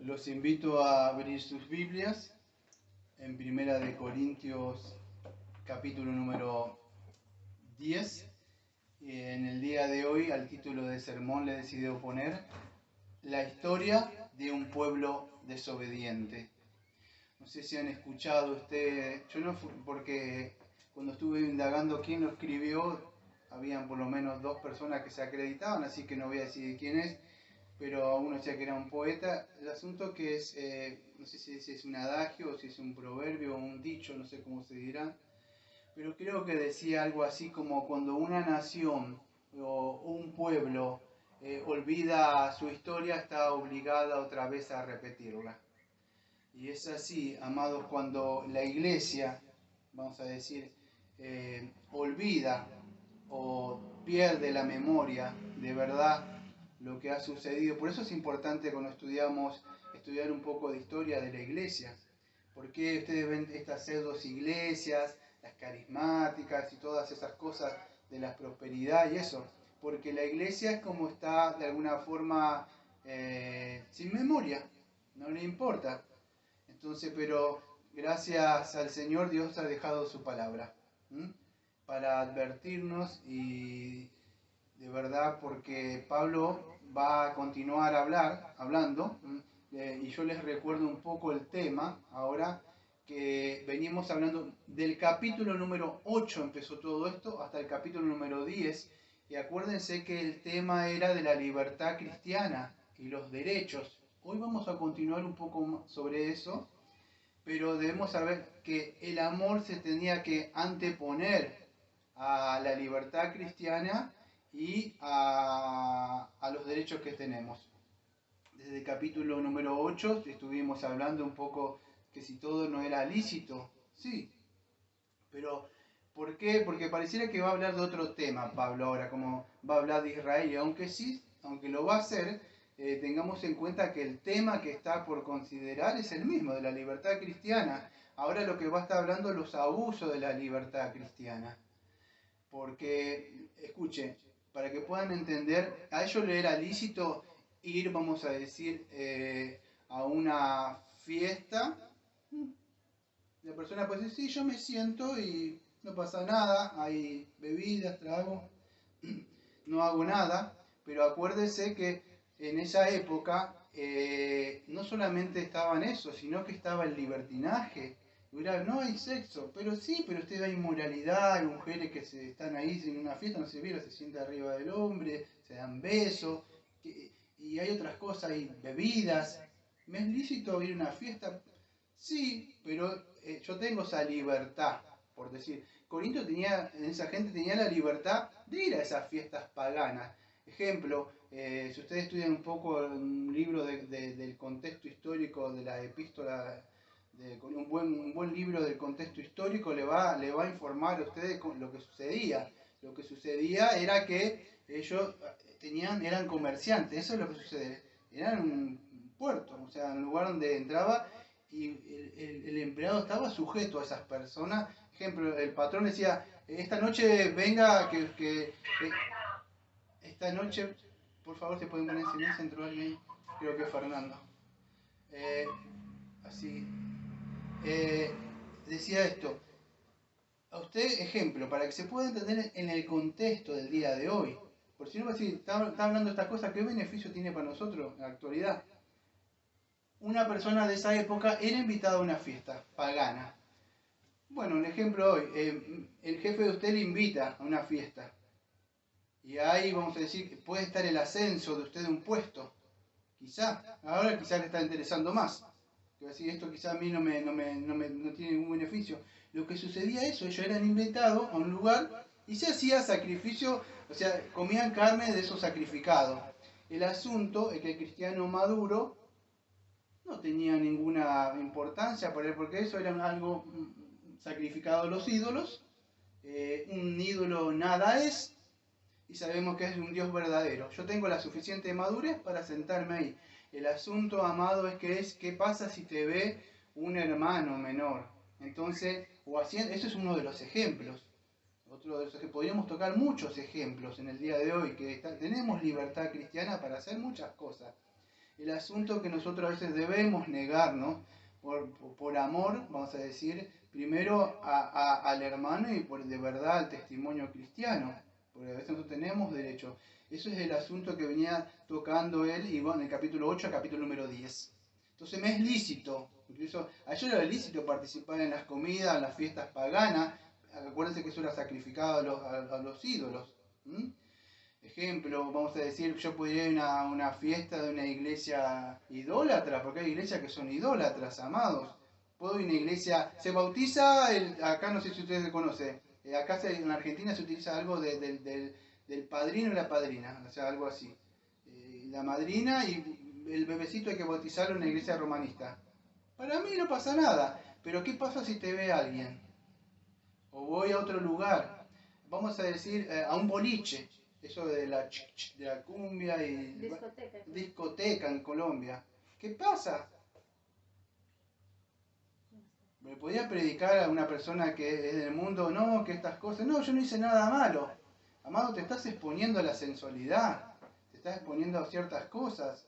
Los invito a abrir sus Biblias en Primera de Corintios, capítulo número 10. En el día de hoy, al título de sermón, le he decidido poner La historia de un pueblo desobediente. No sé si han escuchado ustedes, yo no, porque cuando estuve indagando quién lo escribió, habían por lo menos 2 personas que se acreditaban, así que no voy a decir quién es, pero uno decía que era un poeta. El asunto que es, no sé si es un adagio, o si es un proverbio o un dicho, no sé cómo se dirá, pero creo que decía algo así como cuando una nación o un pueblo olvida su historia, está obligada otra vez a repetirla. Y es así, amados, cuando la iglesia, vamos a decir, olvida o pierde la memoria de verdad lo que ha sucedido. Por eso es importante cuando estudiar un poco de historia de la iglesia. ¿Por qué ustedes ven estas pseudos iglesias, las carismáticas y todas esas cosas de la prosperidad y eso? Porque la iglesia es como está de alguna forma sin memoria, no le importa. Entonces, pero gracias al Señor, Dios ha dejado su palabra, ¿m? Para advertirnos, y de verdad, porque Pablo va a continuar hablando, y yo les recuerdo un poco el tema ahora, que venimos hablando del capítulo número 8, empezó todo esto, hasta el capítulo número 10, y acuérdense que el tema era de la libertad cristiana y los derechos. Hoy vamos a continuar un poco sobre eso, pero debemos saber que el amor se tenía que anteponer a la libertad cristiana y a los derechos que tenemos. Desde el capítulo número 8 estuvimos hablando un poco que si todo no era lícito. Sí, pero ¿por qué? Porque pareciera que va a hablar de otro tema Pablo ahora, como va a hablar de Israel, y aunque sí, aunque lo va a hacer, tengamos en cuenta que el tema que está por considerar es el mismo, de la libertad cristiana. Ahora lo que va a estar hablando es los abusos de la libertad cristiana. Porque, escuchen, para que puedan entender, a ellos le era lícito ir, vamos a decir, a una fiesta. La persona puede decir, sí, yo me siento y no pasa nada, hay bebidas, trago, no hago nada, pero acuérdese que en esa época no solamente estaba en eso, sino que estaba el libertinaje. No hay sexo, pero sí, pero usted hay inmoralidad, hay mujeres que están ahí en una fiesta, no se vieron, se sienta arriba del hombre, se dan besos, y hay otras cosas, hay bebidas. ¿Me es lícito ir a una fiesta? Sí, pero yo tengo esa libertad, por decir. Corinto tenía, esa gente tenía la libertad de ir a esas fiestas paganas. Ejemplo, si ustedes estudian un poco un libro del contexto histórico de la epístola, un buen libro del contexto histórico le va a informar a ustedes lo que sucedía. Lo que sucedía era que ellos eran comerciantes, eso es lo que sucede. Eran un puerto, o sea, un lugar donde entraba y el empleado estaba sujeto a esas personas. Ejemplo, el patrón decía, esta noche venga, esta noche, por favor, se pueden poner en silencio, entró alguien, creo que es Fernando. Eh, así, decía esto, a usted, ejemplo, para que se pueda entender en el contexto del día de hoy, por si no va a decir, está hablando de estas cosas, ¿qué beneficio tiene para nosotros en la actualidad? Una persona de esa época era invitada a una fiesta pagana. Bueno, un ejemplo hoy, el jefe de usted le invita a una fiesta y ahí vamos a decir, puede estar el ascenso de usted de un puesto, ahora quizá le está interesando más, que decir, esto quizá a mí no tiene ningún beneficio. Lo que sucedía eso, ellos eran invitados a un lugar y se hacía sacrificio, o sea, comían carne de esos sacrificados. El asunto es que el cristiano maduro no tenía ninguna importancia para él, porque eso era algo sacrificado a los ídolos. Un ídolo nada es, y sabemos que es un Dios verdadero. Yo tengo la suficiente madurez para sentarme ahí. El asunto, amado, es qué pasa si te ve un hermano menor. Entonces, eso es uno de los ejemplos. Otro de los que podríamos tocar muchos ejemplos en el día de hoy, que tenemos libertad cristiana para hacer muchas cosas. El asunto que nosotros a veces debemos negar, ¿no? Por amor, vamos a decir, primero al hermano y por de verdad al testimonio cristiano, porque a veces nosotros tenemos derecho. Eso es el asunto que venía tocando él, y bueno, en el capítulo 8 al capítulo número 10. Entonces me es lícito, incluso ayer era lícito participar en las comidas, en las fiestas paganas. Acuérdense que eso era sacrificado a los ídolos. ¿Mm? Ejemplo, vamos a decir, yo podría ir a una fiesta de una iglesia idólatra, porque hay iglesias que son idólatras, amados. Puedo ir a una iglesia, se bautiza, acá no sé si ustedes conocen, acá en Argentina se utiliza algo del padrino y la padrina, o sea, algo así. La madrina y el bebecito hay que bautizarlo en una iglesia romanista. Para mí no pasa nada, pero ¿qué pasa si te ve alguien? O voy a otro lugar, vamos a decir, a un boliche, eso de la cumbia y discoteca en Colombia. ¿Qué pasa? ¿Me podía predicar a una persona que es del mundo? No, que estas cosas. No, yo no hice nada malo. Amado, te estás exponiendo a la sensualidad, te estás exponiendo a ciertas cosas.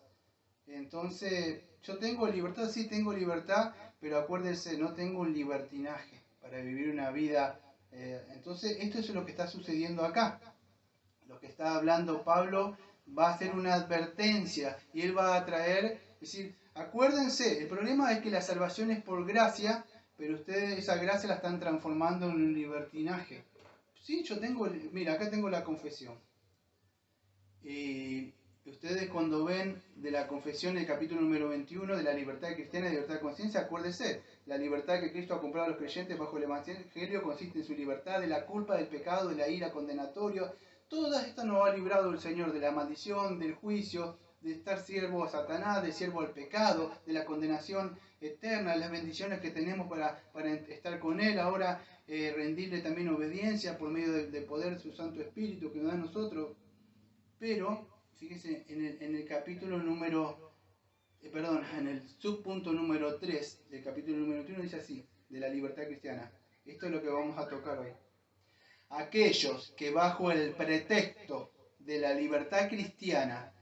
Entonces, yo tengo libertad, sí tengo libertad, pero acuérdense, no tengo un libertinaje para vivir una vida. Entonces, esto es lo que está sucediendo acá. Lo que está hablando Pablo va a ser una advertencia y él va a traer, es decir, acuérdense, el problema es que la salvación es por gracia, pero ustedes esa gracia la están transformando en un libertinaje. Sí, yo tengo, mira, acá tengo la confesión. Y ustedes cuando ven de la confesión el capítulo número 21 de la libertad cristiana y libertad de conciencia, acuérdense, la libertad que Cristo ha comprado a los creyentes bajo el Evangelio consiste en su libertad de la culpa, del pecado, de la ira condenatoria. Todas estas nos ha librado el Señor de la maldición, del juicio, de estar siervo a Satanás, de siervo al pecado, de la condenación eterna, las bendiciones que tenemos para estar con Él. Ahora rendirle también obediencia por medio del poder de su Santo Espíritu que nos da a nosotros. Pero, fíjense, en el capítulo número, en el subpunto número 3 del capítulo número 1 dice así, de la libertad cristiana. Esto es lo que vamos a tocar hoy. Aquellos que bajo el pretexto de la libertad cristiana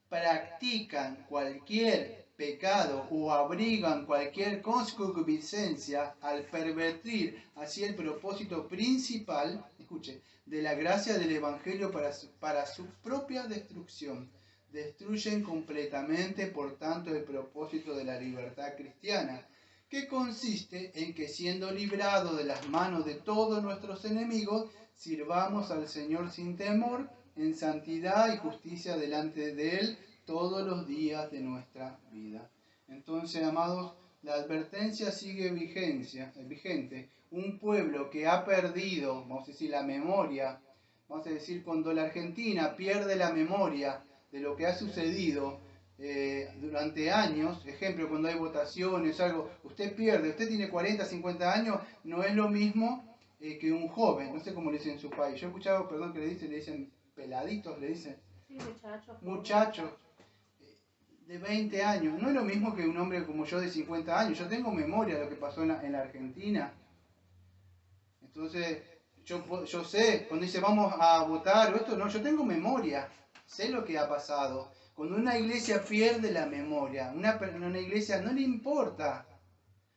practican cualquier pecado o abrigan cualquier concupiscencia al pervertir así el propósito principal, escuche, de la gracia del Evangelio para su propia destrucción. Destruyen completamente, por tanto, el propósito de la libertad cristiana, que consiste en que siendo librados de las manos de todos nuestros enemigos, sirvamos al Señor sin temor, en santidad y justicia delante de Él todos los días de nuestra vida. Entonces, amados, la advertencia sigue vigente. Un pueblo que ha perdido, vamos a decir, la memoria, vamos a decir, cuando la Argentina pierde la memoria de lo que ha sucedido durante años, ejemplo, cuando hay votaciones, algo, usted pierde, usted tiene 40, 50 años, no es lo mismo que un joven, no sé cómo le dicen en su país. Yo he escuchado, perdón, que le dicen peladitos, le dicen. Sí, muchachos. De 20 años. No es lo mismo que un hombre como yo de 50 años. Yo tengo memoria de lo que pasó en la Argentina. Entonces, yo sé, cuando dice vamos a votar o esto, no, yo tengo memoria. Sé lo que ha pasado. Cuando una iglesia pierde la memoria, una iglesia no le importa.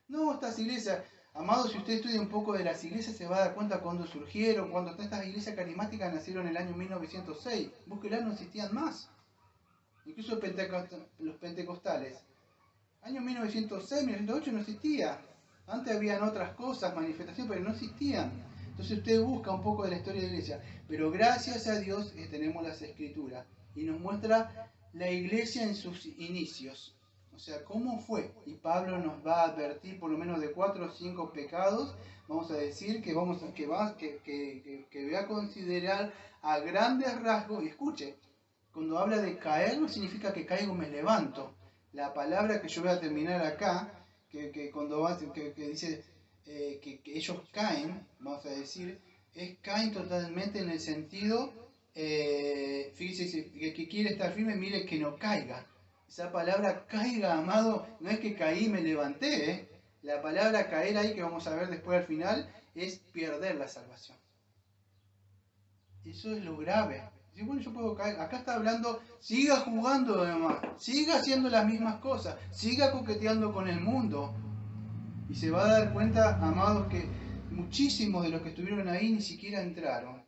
No, estas iglesias, amados, si usted estudia un poco de las iglesias, se va a dar cuenta cuando surgieron, cuando estas iglesias carismáticas nacieron en el año 1906. Búsquela, no existían más. Incluso los pentecostales. Año 1906, 1908 no existía. Antes habían otras cosas, manifestaciones, pero no existían. Entonces usted busca un poco de la historia de la iglesia. Pero gracias a Dios tenemos las escrituras. Y nos muestra la iglesia en sus inicios. O sea, ¿cómo fue? Y Pablo nos va a advertir por lo menos de 4 o 5 pecados. Vamos a decir que va a considerar a grandes rasgos. Y escuche, cuando habla de caer no significa que caigo me levanto. La palabra que yo voy a terminar acá, que dice que ellos caen, vamos a decir, caen totalmente en el sentido, fíjese, que quiere estar firme, mire que no caiga. Esa palabra caiga, amado, no es que caí y me levanté. La palabra caer ahí, que vamos a ver después al final, es perder la salvación. Eso es lo grave. Dice, bueno, yo puedo caer. Acá está hablando, siga jugando además, siga haciendo las mismas cosas, siga coqueteando con el mundo. Y se va a dar cuenta, amados, que muchísimos de los que estuvieron ahí ni siquiera entraron.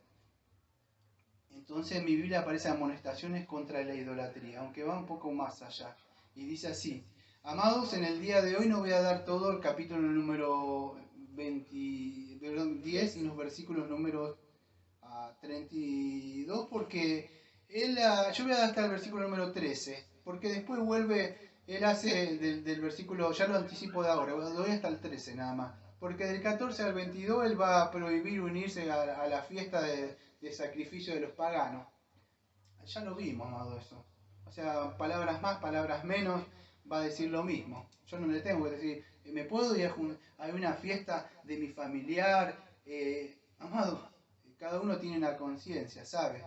Entonces en mi Biblia aparecen amonestaciones contra la idolatría, aunque va un poco más allá. Y dice así, amados, en el día de hoy no voy a dar todo el capítulo número 10 y los versículos números 32, porque yo voy a dar hasta el versículo número 13, porque después vuelve, él hace del versículo, ya lo anticipo de ahora, doy hasta el 13 nada más, porque del 14 al 22 él va a prohibir unirse a la fiesta de sacrificio de los paganos. Ya lo vimos, amado, eso. O sea, palabras más, palabras menos, va a decir lo mismo. Yo no le tengo que decir, ¿me puedo ir a una fiesta de mi familiar? Amado, cada uno tiene una conciencia, ¿sabe?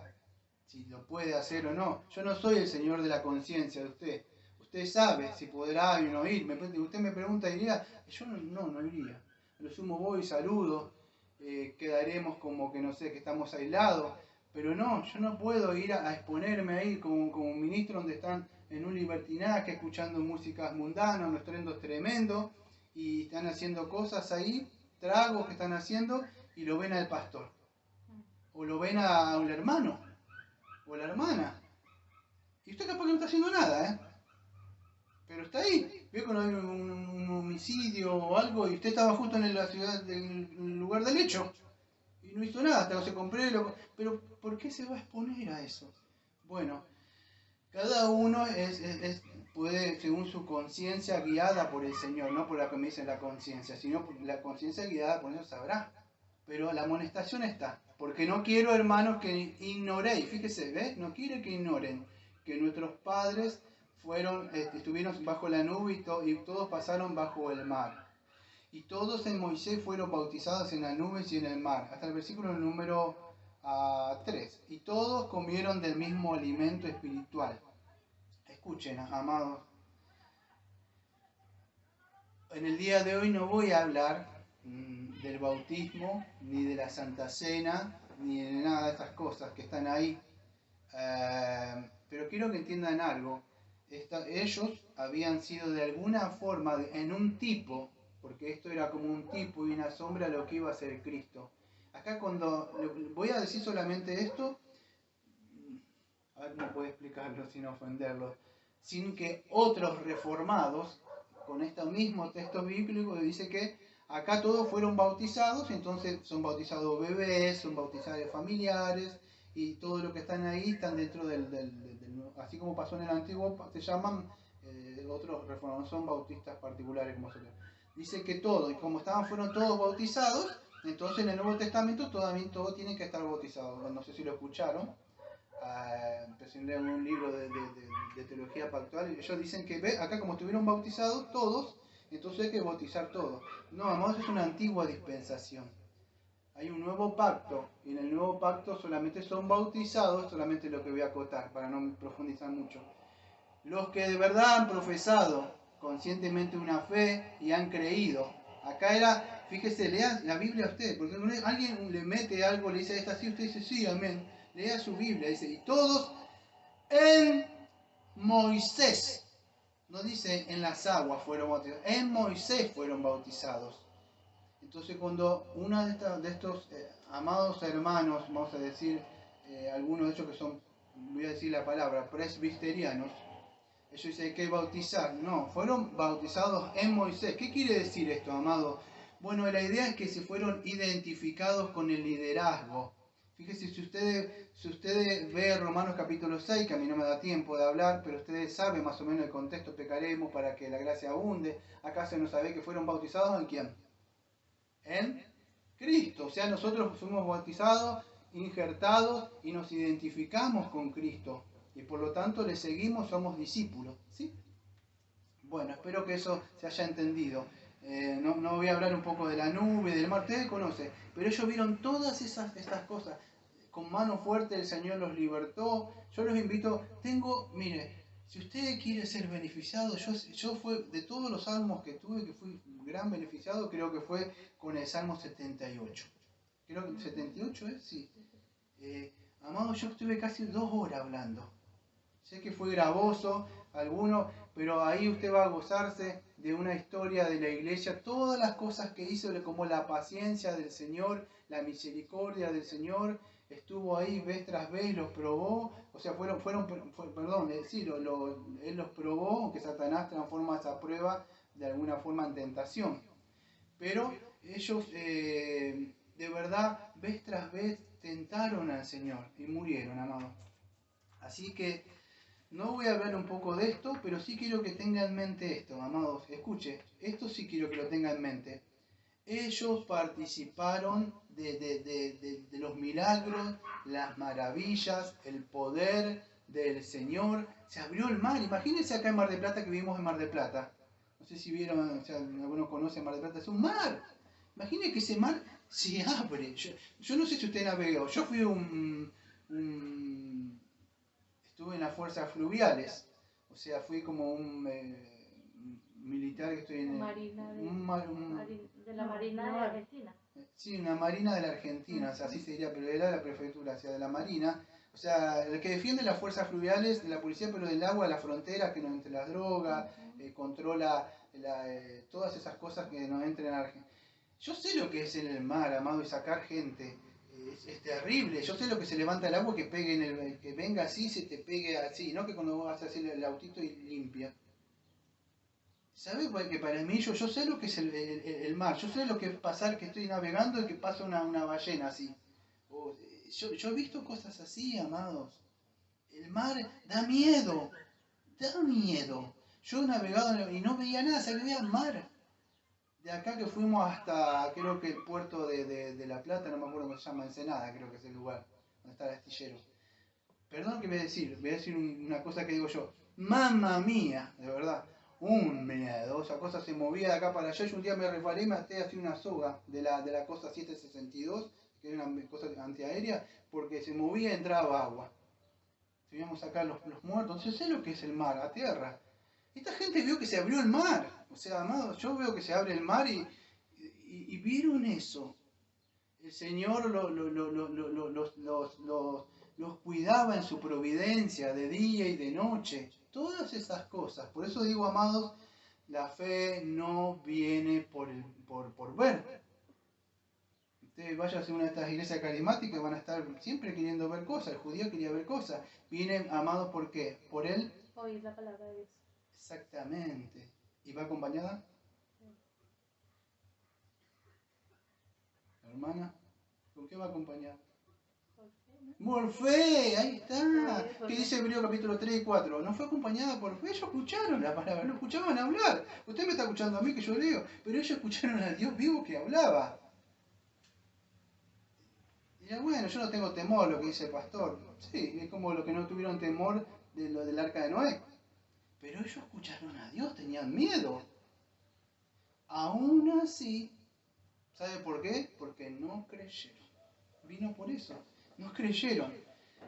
Si lo puede hacer o no. Yo no soy el señor de la conciencia de usted. Usted sabe si podrá o no ir. Usted me pregunta, ¿iría? Yo no iría. A lo sumo voy, saludo, quedaremos como que no sé, que estamos aislados. Pero no, yo no puedo ir a exponerme ahí como un ministro donde están en un libertinaje, escuchando músicas mundanas, unos trendos tremendos, y están haciendo cosas ahí, tragos que están haciendo, y lo ven al pastor. O lo ven a un hermano, o a la hermana. Y usted capaz que no está haciendo nada, ¿eh? Pero está ahí. Vio cuando hay un homicidio o algo y usted estaba justo en la ciudad, en el lugar del hecho. Y no hizo nada, hasta que se compré. Pero ¿por qué se va a exponer a eso? Bueno, cada uno puede, según su conciencia, guiada por el Señor, no por la que me dice la conciencia, sino por la conciencia guiada por eso sabrá. Pero la amonestación está, porque no quiero, hermanos, que ignoréis, fíjese, ¿ves? No quiero que ignoren que nuestros padres estuvieron bajo la nube y todos pasaron bajo el mar. Y todos en Moisés fueron bautizados en las nubes y en el mar, hasta el versículo número 3. Y todos comieron del mismo alimento espiritual. Escuchen, amados, en el día de hoy no voy a hablar del bautismo, ni de la Santa Cena, ni de nada de estas cosas que están ahí. Pero quiero que entiendan algo. Ellos habían sido de alguna forma, en un tipo, porque esto era como un tipo y una sombra de lo que iba a ser Cristo. Acá cuando voy a decir solamente esto, a ver cómo puedo explicarlo sin ofenderlos, sin que otros reformados, con este mismo texto bíblico, dice que acá todos fueron bautizados, entonces son bautizados bebés, son bautizados familiares, y todo lo que están ahí están dentro así como pasó en el antiguo, se llaman, otros reformados, no son bautistas particulares como se llama. Dice que todo, y como fueron todos bautizados, entonces en el Nuevo Testamento todo tiene que estar bautizado. No sé si lo escucharon. Empecé a leer un libro de teología pactual y ellos dicen que acá como estuvieron bautizados todos, entonces hay que bautizar todos. No, amados, es una antigua dispensación. Hay un nuevo pacto y en el nuevo pacto solamente son bautizados, solamente lo que voy a acotar para no profundizar mucho, los que de verdad han profesado conscientemente una fe y han creído. Acá era, fíjese, lea la Biblia a usted, porque alguien le mete algo, le dice esta así, usted dice sí, amén. Lea su Biblia, dice, y todos en Moisés, no dice en las aguas fueron bautizados, en Moisés fueron bautizados. Entonces cuando uno de estos amados hermanos, vamos a decir, algunos de ellos que son, voy a decir la palabra, presbiterianos, ellos dicen que hay que bautizar. No, fueron bautizados en Moisés. ¿Qué quiere decir esto, amado? Bueno, la idea es que se fueron identificados con el liderazgo. Fíjese, si ustedes ve Romanos capítulo 6, que a mí no me da tiempo de hablar, pero ustedes saben más o menos el contexto, pecaremos para que la gracia abunde. Acá se nos sabe que fueron bautizados ¿en quién? En Cristo. O sea, nosotros fuimos bautizados, injertados y nos identificamos con Cristo. Y por lo tanto le seguimos, somos discípulos. ¿Sí? Bueno, espero que eso se haya entendido. No voy a hablar un poco de la nube, del mar, ustedes conocen, pero ellos vieron todas estas cosas. Con mano fuerte el Señor los libertó. Yo los invito, mire, si usted quiere ser beneficiado, yo fue de todos los salmos que tuve, que fui gran beneficiado, creo que fue con el Salmo 78. Creo que 78 es, sí. Amado, yo estuve casi 2 horas hablando. Sé que fue gravoso alguno, pero ahí usted va a gozarse de una historia de la iglesia, todas las cosas que hizo, como la paciencia del Señor, la misericordia del Señor, estuvo ahí vez tras vez, los probó, o sea, Él los probó, aunque Satanás transforma esa prueba de alguna forma en tentación. Pero ellos de verdad, vez tras vez, tentaron al Señor y murieron, amados. Así que no voy a hablar un poco de esto, pero sí quiero que tenga en mente esto, amados. Escuche, esto sí quiero que lo tenga en mente. Ellos participaron de los milagros, las maravillas, el poder del Señor. Se abrió el mar. Imagínense acá en Mar del Plata, que vivimos en Mar del Plata. No sé si vieron, o sea, algunos conocen Mar del Plata, es un mar. Imagínense que ese mar se abre. Yo no sé si usted navegó. Yo fui estuve en las fuerzas fluviales. O sea, fui como un militar que estoy en Marina de, de la No, Marina de no. Argentina. Sí, una marina de la Argentina, o sea, así se diría, pero era la prefectura, o sea, de la marina. O sea, el que defiende las fuerzas fluviales de la policía, pero del agua, la frontera, que no entre las drogas, controla todas esas cosas que no entren a Argentina. Yo sé lo que es en el mar, amado, y sacar gente. Es terrible. Yo sé lo que se levanta el agua, que pegue que venga así, se te pegue así, no que cuando vos vas a hacer el autito y limpia. ¿Sabes? Que para mí yo sé lo que es el mar, yo sé lo que es pasar, que estoy navegando y que pasa una ballena así. Yo he visto cosas así, amados. El mar da miedo, da miedo. Yo he navegado y no veía nada, se veía mar. De acá que fuimos hasta, creo que el puerto de La Plata, no me acuerdo cómo se llama, Ensenada, creo que es el lugar, donde está el astillero. Perdón que voy a decir una cosa que digo yo. Mamma mía, de verdad. Un miedo, esa cosa se movía de acá para allá. Yo un día me resbalé y me até así una soga de la cosa 762, que era una cosa antiaérea, porque se movía y entraba agua. Subíamos acá los muertos. Entonces sé lo que es el mar, a tierra. Esta gente vio que se abrió el mar. O sea, amados, yo veo que se abre el mar y vieron eso. El Señor los cuidaba en su providencia de día y de noche. Todas esas cosas. Por eso digo, amados, la fe no viene por ver. Ustedes vayan a una de estas iglesias carismáticas, van a estar siempre queriendo ver cosas. El judío quería ver cosas. Vienen, amados, ¿por qué? Por él. Oír la palabra de Dios. Exactamente. ¿Y va acompañada? La hermana, ¿con qué va acompañada? Por fe, ahí está. ¿Qué dice Hebreo capítulo 3 y 4? No fue acompañada por fe, ellos escucharon la palabra, no escuchaban hablar. Usted me está escuchando a mí que yo leo, pero ellos escucharon al Dios vivo que hablaba. Y ya, bueno, yo no tengo temor, lo que dice el pastor. Sí, es como los que no tuvieron temor de lo del arca de Noé. Pero ellos escucharon a Dios, tenían miedo. Aún así, ¿sabe por qué? Porque no creyeron. Vino por eso. No creyeron.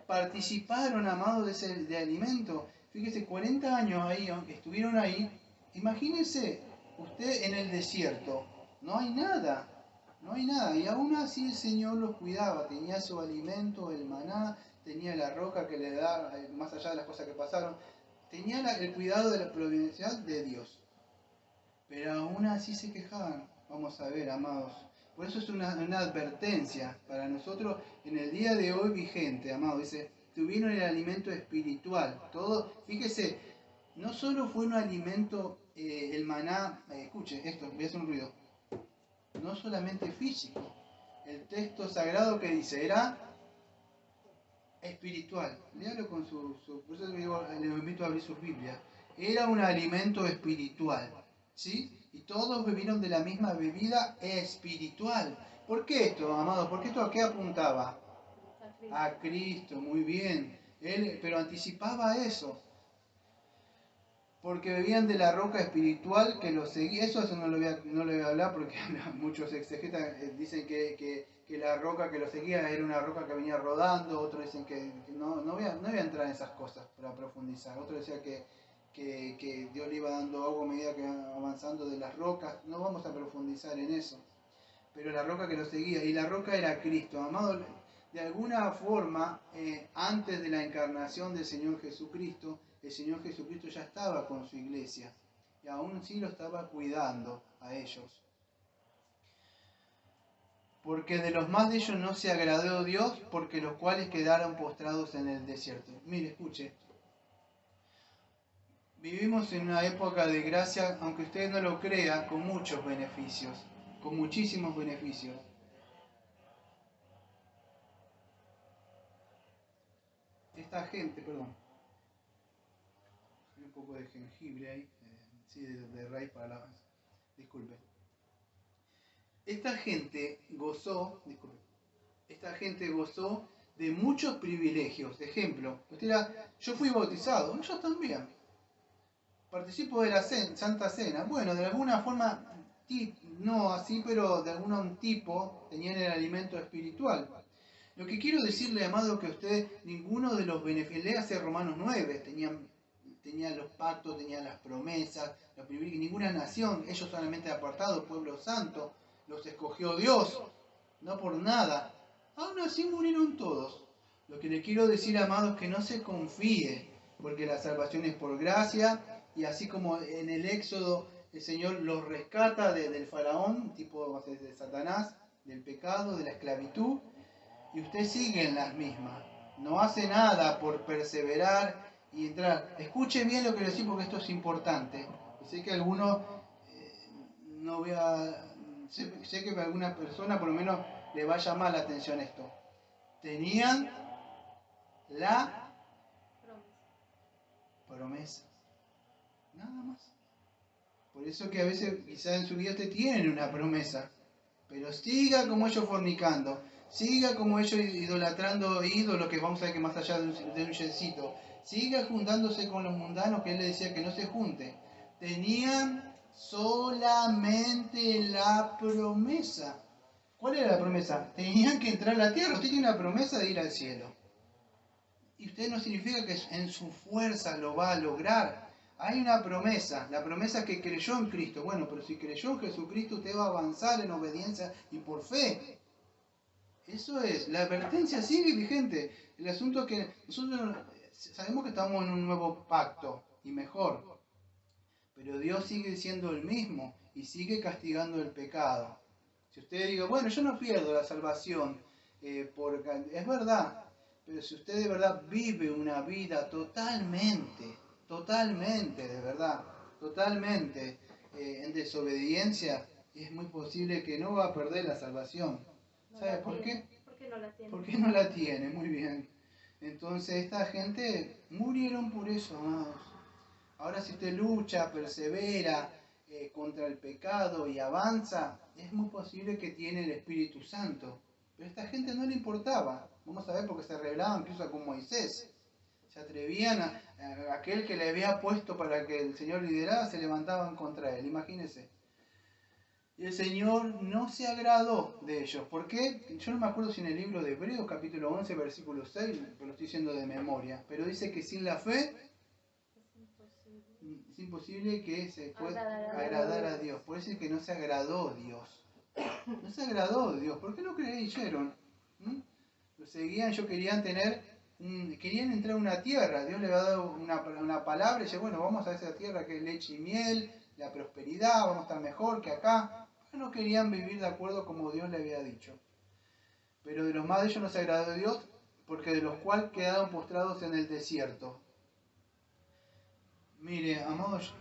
Participaron, amados, de alimento. Fíjese, 40 años ahí, aunque estuvieron ahí. Imagínense, usted en el desierto. No hay nada. No hay nada. Y aún así el Señor los cuidaba. Tenía su alimento, el maná. Tenía la roca que le da, más allá de las cosas que pasaron. Tenía el cuidado de la providencialidad de Dios. Pero aún así se quejaban. Vamos a ver, amados. Por eso es una advertencia para nosotros en el día de hoy vigente, amados. Dice, tuvieron el alimento espiritual. Todo, fíjese, no solo fue un alimento, el maná, escuche esto, voy a hacer un ruido. No solamente físico. El texto sagrado que dice, era espiritual. Léalo con por eso les invito a abrir sus Biblias. Era un alimento espiritual. ¿Sí? Y todos bebieron de la misma bebida espiritual. ¿Por qué esto, amados? ¿Por qué esto a qué apuntaba? A Cristo, muy bien. Él, pero anticipaba eso. Porque bebían de la roca espiritual que los seguía. Eso no lo voy a hablar porque muchos exegetas dicen que la roca que los seguía era una roca que venía rodando. Otros dicen que no voy a entrar en esas cosas para profundizar. Otros decían que Dios le iba dando agua a medida que iba avanzando de las rocas. No vamos a profundizar en eso. Pero la roca que lo seguía, y la roca era Cristo. Amado, de alguna forma, antes de la encarnación del Señor Jesucristo, el Señor Jesucristo ya estaba con su iglesia y aún sí lo estaba cuidando a ellos. Porque de los más de ellos no se agradó Dios, porque los cuales quedaron postrados en el desierto. Mire, escuche. Vivimos en una época de gracia, aunque usted no lo crea, con muchos beneficios, con muchísimos beneficios. Esta gente, perdón, hay un poco de jengibre ahí, sí, de raíz para la... Disculpe. Esta gente gozó de muchos privilegios. Ejemplo, usted dirá, yo fui bautizado, yo también. Participo de la Santa Cena. Bueno, de alguna forma, no así, pero de algún tipo tenían el alimento espiritual. Lo que quiero decirle, amado, que usted, ninguno de los beneficios, léase Romanos 9, tenía los pactos, tenía las promesas, los privilegios, ninguna nación, ellos solamente apartados, pueblo santo, los escogió Dios, no por nada. Aún así murieron todos. Lo que le quiero decir, amado, es que no se confíe, porque la salvación es por gracia, y así como en el Éxodo el Señor los rescata del faraón, tipo de Satanás, del pecado, de la esclavitud, y usted sigue en las mismas. No hace nada por perseverar y entrar. Escuche bien lo que le decís porque esto es importante. Sé que algunos, no voy a... Sé que para alguna persona por lo menos le va a llamar la atención esto. Tenían la promesa. Nada más. Por eso que a veces quizás en su vida usted tiene una promesa. Pero siga como ellos fornicando. Siga como ellos idolatrando ídolos, que vamos a ver que más allá de un yesito. Siga juntándose con los mundanos, que él le decía que no se junte. Tenían solamente la promesa. ¿Cuál era la promesa? Tenían que entrar a la tierra. Usted tiene una promesa de ir al cielo. Y usted no significa que en su fuerza lo va a lograr. Hay una promesa, la promesa que creyó en Cristo. Bueno, pero si creyó en Jesucristo, usted va a avanzar en obediencia y por fe. Eso es, la advertencia sigue vigente. El asunto es que nosotros sabemos que estamos en un nuevo pacto y mejor. Pero Dios sigue siendo el mismo y sigue castigando el pecado. Si usted diga, bueno, yo no pierdo la salvación, es verdad. Pero si usted de verdad vive una vida totalmente, de verdad, totalmente en desobediencia, es muy posible que no va a perder la salvación. ¿Sabe por qué? Porque no la tiene. Porque no la tiene, muy bien. Entonces esta gente murieron por eso, amados. Ahora si usted lucha, persevera contra el pecado y avanza, es muy posible que tiene el Espíritu Santo. Pero a esta gente no le importaba. Vamos a ver porque se rebelaban incluso con Moisés. Se atrevían a aquel que le había puesto para que el Señor liderara, se levantaban contra él. Imagínense. Y el Señor no se agradó de ellos. ¿Por qué? Yo no me acuerdo si en el libro de Hebreos, capítulo 11, versículo 6, pero lo estoy diciendo de memoria. Pero dice que sin la fe es imposible que se pueda agradar a Dios. Por eso es que no se agradó Dios. No se agradó Dios. ¿Por qué no creyeron? Lo seguían, querían entrar a una tierra. Dios le había dado una palabra y dice, bueno, vamos a esa tierra que es leche y miel, la prosperidad, vamos a estar mejor que acá. Pero no querían vivir de acuerdo como Dios le había dicho. Pero de los más de ellos no se agradó Dios, porque de los cuales quedaron postrados en el desierto. Mire, amados,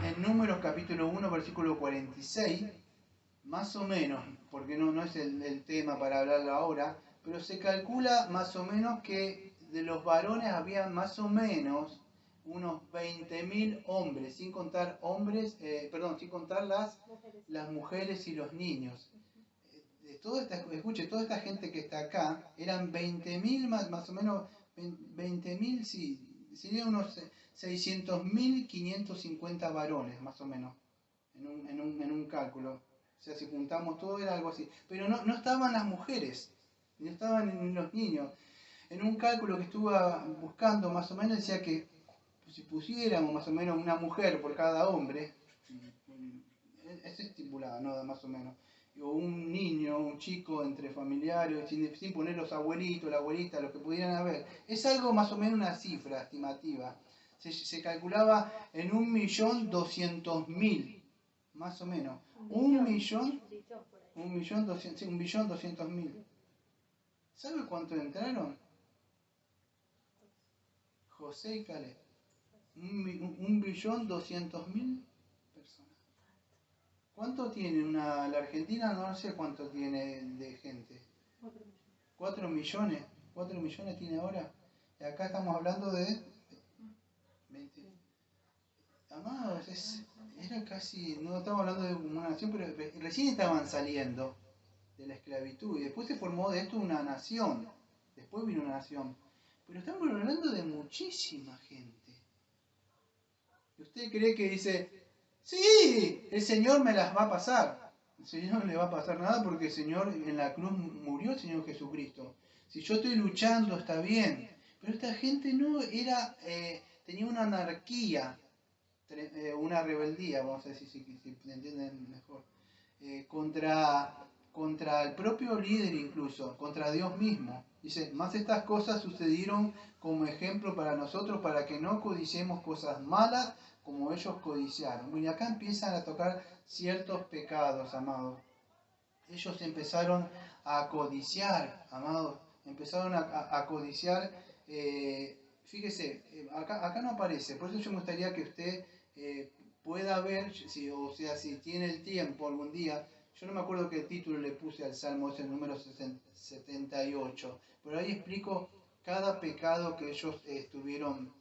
en Números capítulo 1, versículo 46, más o menos, porque no es el tema para hablarlo ahora, pero se calcula más o menos que de los varones había más o menos unos 20.000 hombres, sin contar sin contar las mujeres y los niños. Toda esta gente que está acá, eran 20.000 más o menos, 20.000, sí, serían unos 600.550 varones, más o menos, en un cálculo. O sea, si juntamos todo era algo así. Pero no estaban las mujeres, ni estaban los niños. En un cálculo que estuve buscando, más o menos, decía que si pusiéramos más o menos una mujer por cada hombre, es estipulado, ¿no? Más o menos. o un niño, un chico entre familiares, sin poner los abuelitos, la abuelita, los que pudieran haber. Es algo más o menos una cifra estimativa. Se calculaba en 1.200.000, más o menos. 1.200.000. ¿Sabe cuánto entraron? José y Caleb. 1.200.000 personas. ¿Cuánto tiene la Argentina? No sé cuánto tiene de gente. 4 millones. 4 millones tiene ahora. Y acá estamos hablando de 20. Amados, era casi, no estamos hablando de una nación, pero recién estaban saliendo de la esclavitud. Y después se formó de esto una nación. Después vino una nación. Pero estamos hablando de muchísima gente. ¿Y usted cree que dice, sí, el Señor me las va a pasar? El Señor no le va a pasar nada porque el Señor en la cruz murió el Señor Jesucristo. Si yo estoy luchando está bien. Pero esta gente no era, tenía una anarquía, una rebeldía, vamos a decir, si entienden mejor, contra el propio líder incluso, contra Dios mismo. Dice, más estas cosas sucedieron como ejemplo para nosotros, para que no codiciemos cosas malas como ellos codiciaron. Y acá empiezan a tocar ciertos pecados, amados. Ellos empezaron a codiciar, amados, empezaron a codiciar. Fíjese, acá no aparece, por eso yo me gustaría que usted pueda ver, o sea, si tiene el tiempo algún día. Yo no me acuerdo qué título le puse al Salmo, es el número 78, pero ahí explico cada pecado que ellos estuvieron,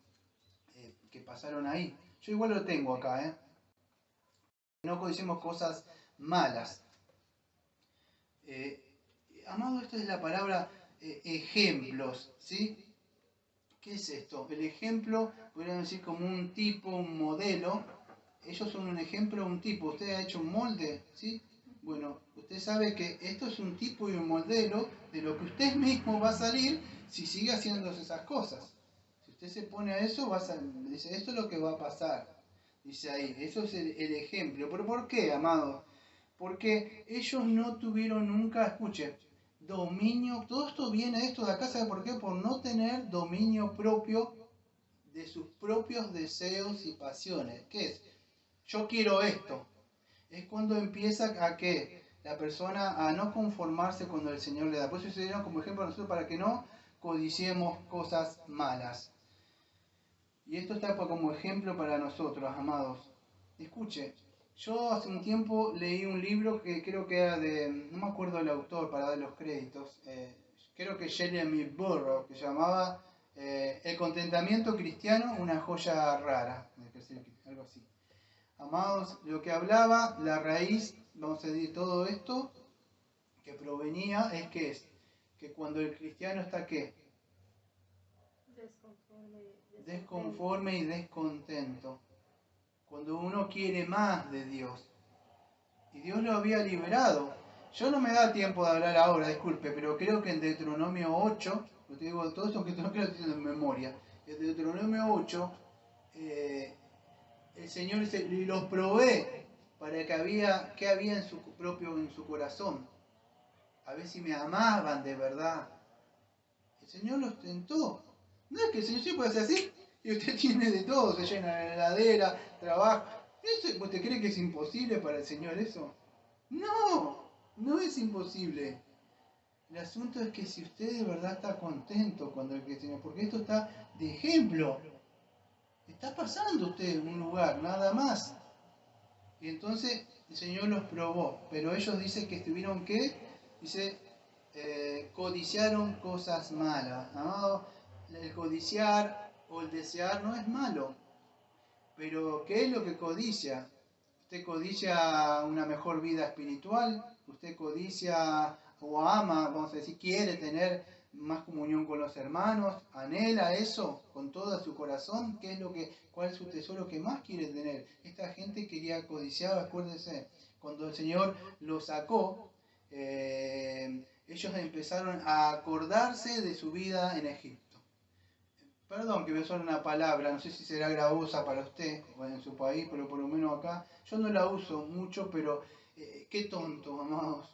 que pasaron ahí. Yo igual lo tengo acá, no codiciemos cosas malas. Amado, esto es la palabra ejemplos, ¿sí? ¿Qué es esto? El ejemplo, podríamos decir como un tipo, un modelo. Ellos son un ejemplo, un tipo. Usted ha hecho un molde, ¿sí? Bueno, usted sabe que esto es un tipo y un modelo de lo que usted mismo va a salir si sigue haciendo esas cosas. Si usted se pone a eso, dice, esto es lo que va a pasar. Dice ahí, eso es el ejemplo. ¿Pero por qué, amado? Porque ellos no tuvieron nunca, escuche, dominio. Todo esto viene de esto de acá, ¿sabe por qué? Por no tener dominio propio de sus propios deseos y pasiones. ¿Qué es? Yo quiero esto. Es cuando empieza a que la persona a no conformarse cuando el Señor le da. Por eso se dieron como ejemplo a nosotros para que no codiciemos cosas malas. Y esto está como ejemplo para nosotros, amados. Escuche, yo hace un tiempo leí un libro que creo que era no me acuerdo el autor para dar los créditos, creo que Jeremy Burroughs, que se llamaba El contentamiento cristiano, una joya rara, algo así. Amados, lo que hablaba, la raíz, vamos a decir, todo esto que provenía es que cuando el cristiano está ¿qué? Desconforme y descontento. Cuando uno quiere más de Dios. Y Dios lo había liberado. Yo no me da tiempo de hablar ahora, disculpe, pero creo que en Deuteronomio 8, lo digo todo esto que no creo que en memoria, en Deuteronomio 8, el Señor dice, y los probé para que había en su corazón. A ver si me amaban de verdad. El Señor los tentó. No es que el Señor sí puede hacer así, y usted tiene de todo, se llena la heladera, trabaja. ¿Usted cree que es imposible para el Señor eso? No, no es imposible. El asunto es que si usted de verdad está contento cuando el Señor, porque esto está de ejemplo, está pasando usted en un lugar, nada más. Y entonces el Señor los probó, pero ellos dicen que estuvieron ¿qué? Dice, codiciaron cosas malas. Amado, el codiciar o el desear no es malo. Pero ¿qué es lo que codicia? ¿Usted codicia una mejor vida espiritual? ¿Usted codicia o ama, vamos a decir, quiere tener más comunión con los hermanos? ¿Anhela eso con todo su corazón? ¿Cuál es su tesoro que más quiere tener? Esta gente quería codiciar, acuérdense, cuando el Señor los sacó, ellos empezaron a acordarse de su vida en Egipto. Perdón que me suene una palabra, no sé si será gravosa para usted o en su país, pero por lo menos acá, yo no la uso mucho, pero Qué tonto, amados.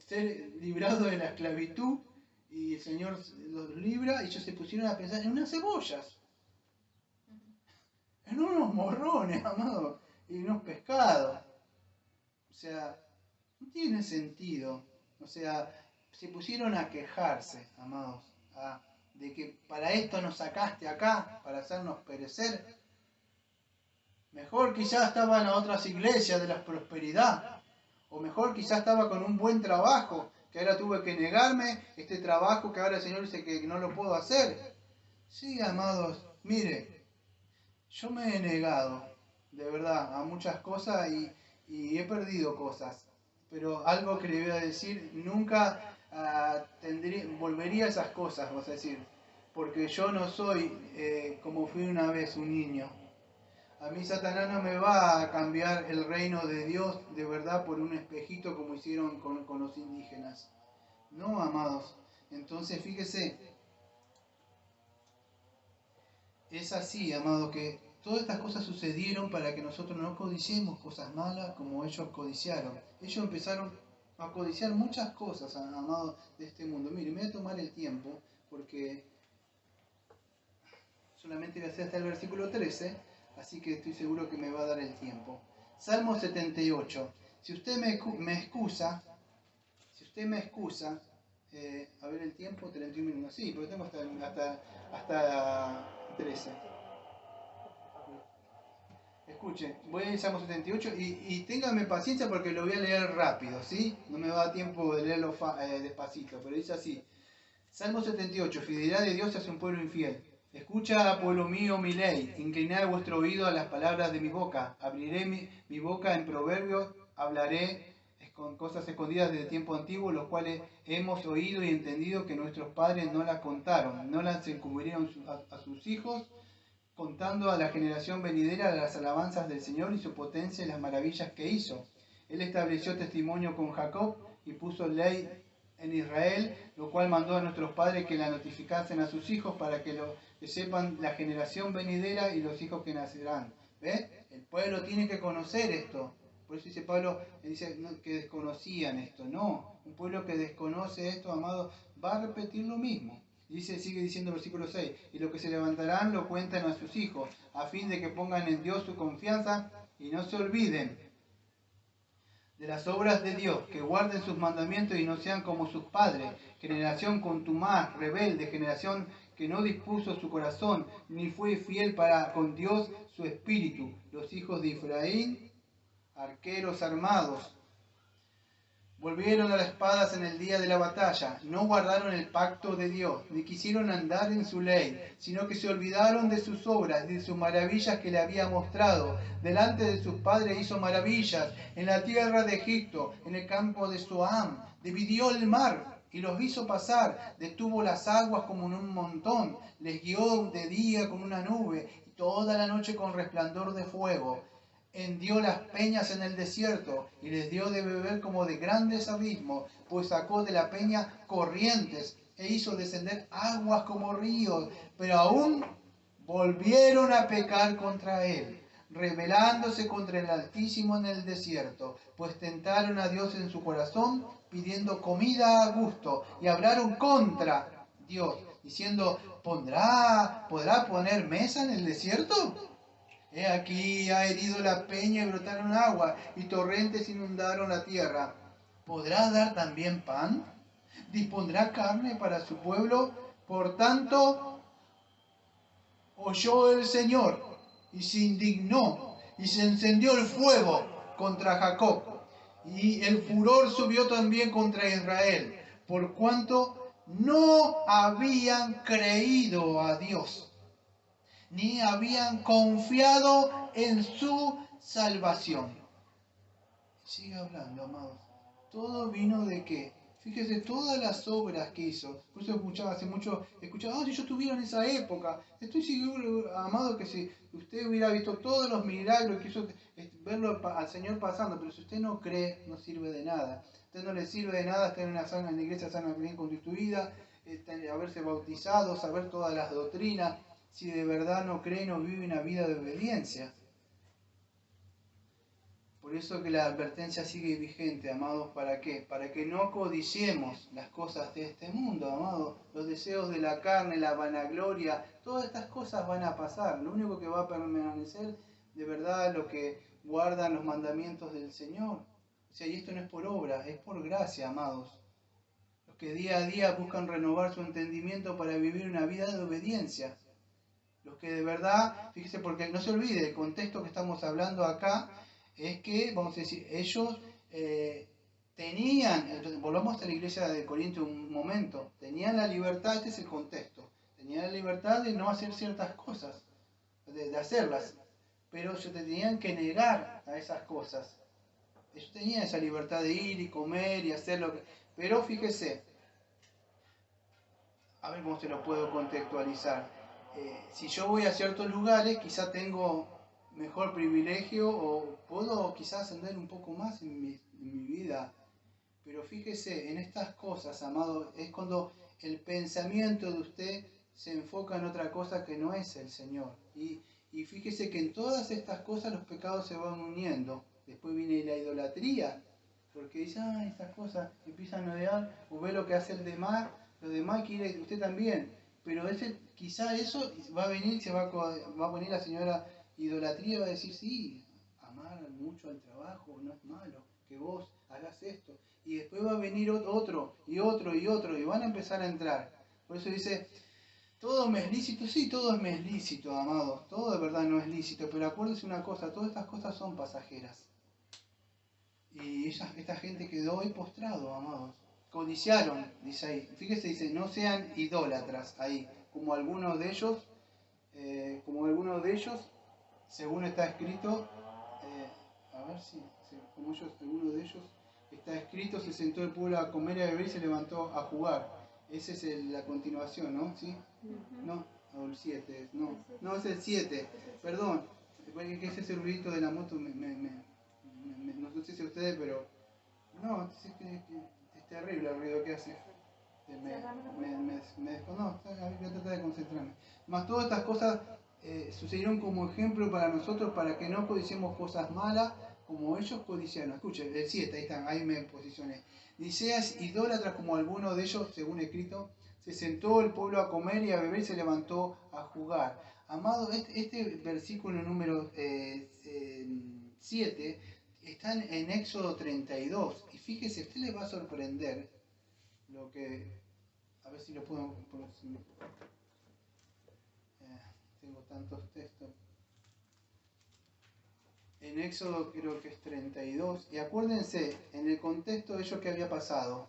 Ser librado de la esclavitud y el Señor los libra y ellos se pusieron a pensar en unas cebollas, en unos morrones, amados, y unos pescados. O sea, no tiene sentido. O sea, se pusieron a quejarse, amados, de que para esto nos sacaste acá, para hacernos perecer. Mejor quizás estaba en otras iglesias de la prosperidad. O mejor quizás estaba con un buen trabajo, que ahora tuve que negarme este trabajo que ahora el Señor dice que no lo puedo hacer. Sí, amados, mire, yo me he negado, de verdad, a muchas cosas y he perdido cosas. Pero algo que le voy a decir, nunca volvería a esas cosas, vas a decir. Porque yo no soy como fui una vez un niño. A mí Satanás no me va a cambiar el reino de Dios de verdad por un espejito como hicieron con los indígenas. No, amados. Entonces fíjese, es así, amado, que todas estas cosas sucedieron para que nosotros no codiciemos cosas malas como ellos codiciaron. Ellos empezaron a codiciar muchas cosas, amados, de este mundo. Mire, me voy a tomar el tiempo porque solamente voy a hacer hasta el versículo 13, así que estoy seguro que me va a dar el tiempo. Salmo 78. Si usted me excusa, a ver el tiempo, 31 minutos. Sí, pero tengo hasta 13. Escuche, voy a Salmo 78 y téngame paciencia porque lo voy a leer rápido, ¿sí? No me va a dar tiempo de leerlo despacito, pero dice así. Salmo 78, fidelidad de Dios hacia un pueblo infiel. Escucha, pueblo mío, mi ley, inclinad vuestro oído a las palabras de mi boca. Abriré mi boca en proverbios, hablaré con cosas escondidas desde tiempo antiguo, los cuales hemos oído y entendido que nuestros padres no las contaron, no las encubrieron a sus hijos, contando a la generación venidera las alabanzas del Señor y su potencia y las maravillas que hizo. Él estableció testimonio con Jacob y puso ley en Israel, lo cual mandó a nuestros padres que la notificasen a sus hijos para que sepan la generación venidera y los hijos que nacerán. ¿Ves? El pueblo tiene que conocer esto. Por eso dice Pablo, dice que desconocían esto. No, un pueblo que desconoce esto, amado, va a repetir lo mismo. Sigue diciendo el versículo 6, y lo que se levantarán lo cuentan a sus hijos, a fin de que pongan en Dios su confianza y no se olviden de las obras de Dios, que guarden sus mandamientos y no sean como sus padres, generación contumaz, rebelde, generación que no dispuso su corazón, ni fue fiel para con Dios su espíritu. Los hijos de Efraín, arqueros armados, volvieron a las espadas en el día de la batalla, no guardaron el pacto de Dios, ni quisieron andar en su ley, sino que se olvidaron de sus obras, de sus maravillas que le había mostrado. Delante de sus padres hizo maravillas, en la tierra de Egipto, en el campo de Zoán, dividió el mar y los hizo pasar, detuvo las aguas como en un montón, les guió de día con una nube y toda la noche con resplandor de fuego. Hendió las peñas en el desierto y les dio de beber como de grandes abismos, pues sacó de la peña corrientes e hizo descender aguas como ríos, pero aún volvieron a pecar contra él, rebelándose contra el Altísimo en el desierto, pues tentaron a Dios en su corazón, pidiendo comida a gusto, y hablaron contra Dios, diciendo, ¿podrá poner mesa en el desierto? He aquí ha herido la peña y brotaron agua, y torrentes inundaron la tierra. ¿Podrá dar también pan? ¿Dispondrá carne para su pueblo? Por tanto, oyó el Señor, y se indignó, y se encendió el fuego contra Jacob, y el furor subió también contra Israel, por cuanto no habían creído a Dios, ni habían confiado en su salvación. Sigue hablando, amados. Todo vino de qué? Fíjese, todas las obras que hizo. Por eso escuchaba si yo estuviera en esa época. Estoy seguro, amado, que si usted hubiera visto todos los milagros que hizo, verlo al Señor pasando, pero si usted no cree, no sirve de nada. A usted no le sirve de nada estar en una iglesia sana, bien constituida, haberse bautizado, saber todas las doctrinas, si de verdad no cree, no vive una vida de obediencia. Por eso que la advertencia sigue vigente, amados, ¿para qué? Para que no codiciemos las cosas de este mundo, amados. Los deseos de la carne, la vanagloria, todas estas cosas van a pasar. Lo único que va a permanecer de verdad lo que guardan los mandamientos del Señor. O sea, y esto no es por obra, es por gracia, amados. Los que día a día buscan renovar su entendimiento para vivir una vida de obediencia. Los que de verdad, fíjese, porque no se olvide, el contexto que estamos hablando acá es que, vamos a decir, ellos tenían, volvamos a la iglesia de Corinto un momento, tenían la libertad, este es el contexto, tenían la libertad de no hacer ciertas cosas, de hacerlas, pero ellos tenían que negar a esas cosas. Ellos tenían esa libertad de ir y comer y hacer lo que... Pero fíjese, a ver cómo se lo puedo contextualizar. Si yo voy a ciertos lugares, quizá tengo mejor privilegio o puedo quizás ascender un poco más en mi vida. Pero fíjese, en estas cosas, amado, es cuando el pensamiento de usted se enfoca en otra cosa que no es el Señor. Y fíjese que en todas estas cosas los pecados se van uniendo. Después viene la idolatría, porque dice, estas cosas empiezan a odiar, o ve lo que hace el demás, lo demás quiere usted también. Pero quizá eso va a venir, va a venir la señora idolatría, va a decir, sí, amar mucho al trabajo no es malo, que vos hagas esto. Y después va a venir otro, y otro, y otro, y van a empezar a entrar. Por eso dice, todo me es lícito, sí, todo me es lícito, amados, todo de verdad no es lícito, pero acuérdense una cosa, todas estas cosas son pasajeras. Y esta gente quedó ahí postrado, amados. Codiciaron, dice ahí. Fíjese, dice, no sean idólatras ahí, como algunos de ellos, según está escrito, a ver si, como algunos de ellos, está escrito, se sentó el pueblo a comer y a beber y se levantó a jugar. Esa es la continuación, ¿no? ¿Sí? No, o el 7, no, es el 7, perdón, que ese es el ruidito de la moto, no sé si ustedes, pero no, es terrible el ruido que hace. Me desconozco, voy a tratar de concentrarme. Más todas estas cosas sucedieron como ejemplo para nosotros, para que no codiciemos cosas malas como ellos codiciaron. Escuchen, el 7, ahí están, ahí me posicioné. Ni seas idólatra como alguno de ellos, según escrito, se sentó el pueblo a comer y a beber y se levantó a jugar. Amado, este versículo número 7 está en Éxodo 32. Y fíjese, usted le va a sorprender lo que... A ver si lo puedo... tengo tantos textos. En Éxodo creo que es 32. Y acuérdense, en el contexto de ellos que había pasado.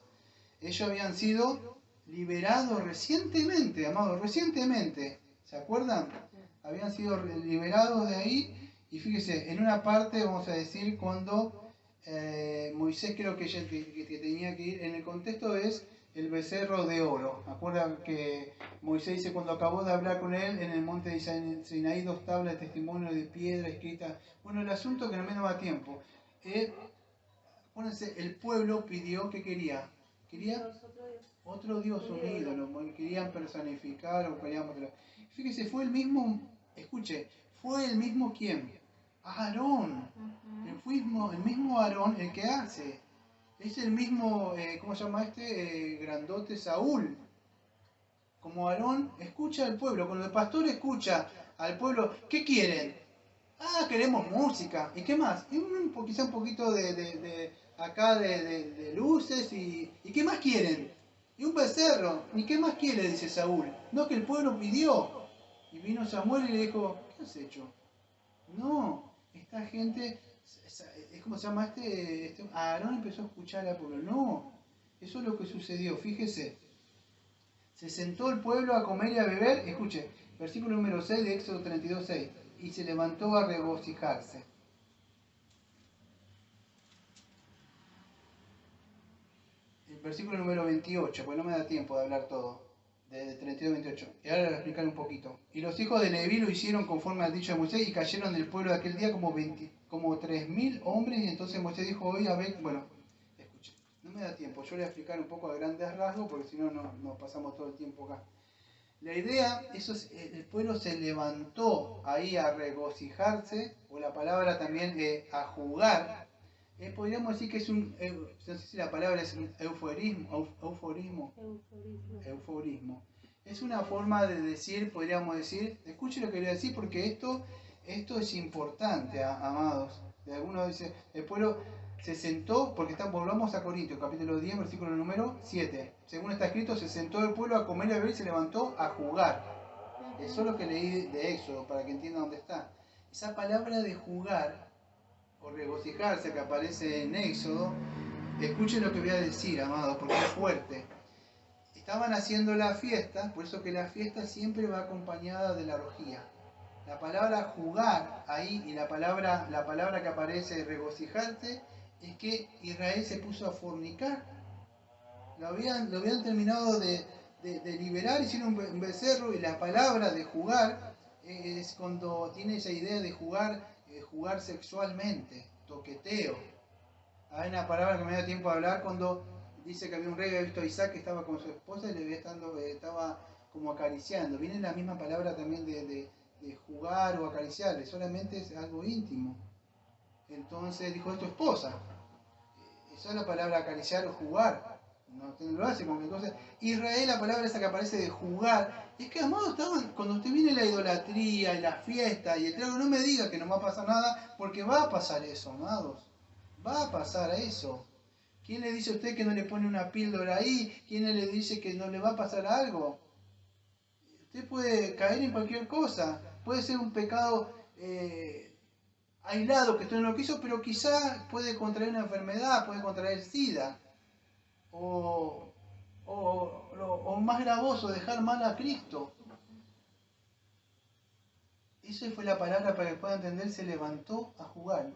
Ellos habían sido liberados recientemente, amados, recientemente. ¿Se acuerdan? Habían sido liberados de ahí. Y fíjese, en una parte, vamos a decir, cuando Moisés creo que tenía que ir, en el contexto es el becerro de oro. ¿Acuerdan que Moisés dice cuando acabó de hablar con él en el monte de Sinaí, 2 tablas de testimonio de piedra escrita? Bueno, el asunto que no me da tiempo. Acuérdense, el pueblo pidió que quería. ¿Quería? Otro Dios, un ídolo. Querían personificar o querían... Fíjese, fue el mismo, escuche, fue el mismo quien. Aarón. El mismo Aarón el que hace. Es el mismo, ¿cómo se llama grandote Saúl. Como Aarón escucha al pueblo, cuando el pastor escucha al pueblo, ¿qué quieren? Queremos música. ¿Y qué más? Y quizá un poquito de luces y ¿qué más quieren? Y un becerro. ¿Y qué más quiere? Dice Saúl. No, que el pueblo pidió. Y vino Samuel y le dijo, ¿qué has hecho? No, esta gente, es como se llama Aarón empezó a escuchar al pueblo. No, eso es lo que sucedió. Fíjese, se sentó el pueblo a comer y a beber. Escuche, versículo número 6 de Éxodo 32:6. Y se levantó a regocijarse. El versículo número 28, pues no me da tiempo de hablar todo. De 32-28. Y ahora le voy a explicar un poquito. Y los hijos de Leví lo hicieron conforme al dicho de Moisés y cayeron del pueblo de aquel día como 3.000 hombres. Y entonces Moisés dijo, hoy a ver, bueno, escuchen, no me da tiempo. Yo le voy a explicar un poco a grandes rasgos porque si no, nos pasamos todo el tiempo acá. La idea, el pueblo se levantó ahí a regocijarse, o la palabra también a jugar. Podríamos decir que es no sé si la palabra es un euforismo. Es una forma de decir, podríamos decir, escuche lo que voy a decir porque esto es importante, amados. De algunos dice, el pueblo se sentó, porque volvamos a Corintios, capítulo 10, versículo número 7. Según está escrito, se sentó el pueblo a comer y a beber y se levantó a jugar. Eso es lo que leí de Éxodo, para que entiendan dónde está. Esa palabra de jugar o regocijarse que aparece en Éxodo, escuchen lo que voy a decir, amados, porque es fuerte. Estaban haciendo la fiesta, por eso que la fiesta siempre va acompañada de la orgía. La palabra jugar ahí y la palabra que aparece regocijarse es que Israel se puso a fornicar. Lo habían terminado de liberar, hicieron un becerro y la palabra de jugar es cuando tiene esa idea de jugar sexualmente, toqueteo. Hay una palabra que me da tiempo a hablar cuando dice que había un rey que había visto a Isaac que estaba con su esposa y le estaba como acariciando. Viene la misma palabra también de jugar o acariciarle, solamente es algo íntimo. Entonces dijo, es tu esposa. Esa es la palabra acariciar o jugar. No lo hace con entonces Israel, la palabra esa que aparece de jugar, es que amados, cuando usted viene la idolatría y la fiesta y el trago, no me diga que no va a pasar nada, porque va a pasar eso, amados. Va a pasar eso. ¿Quién le dice a usted que no le pone una píldora ahí? ¿Quién le dice que no le va a pasar algo? Usted puede caer en cualquier cosa. Puede ser un pecado aislado que usted no lo quiso, pero quizá puede contraer una enfermedad, puede contraer SIDA. O más gravoso, dejar mal a Cristo. Esa fue la palabra para que pueda entender, se levantó a jugar.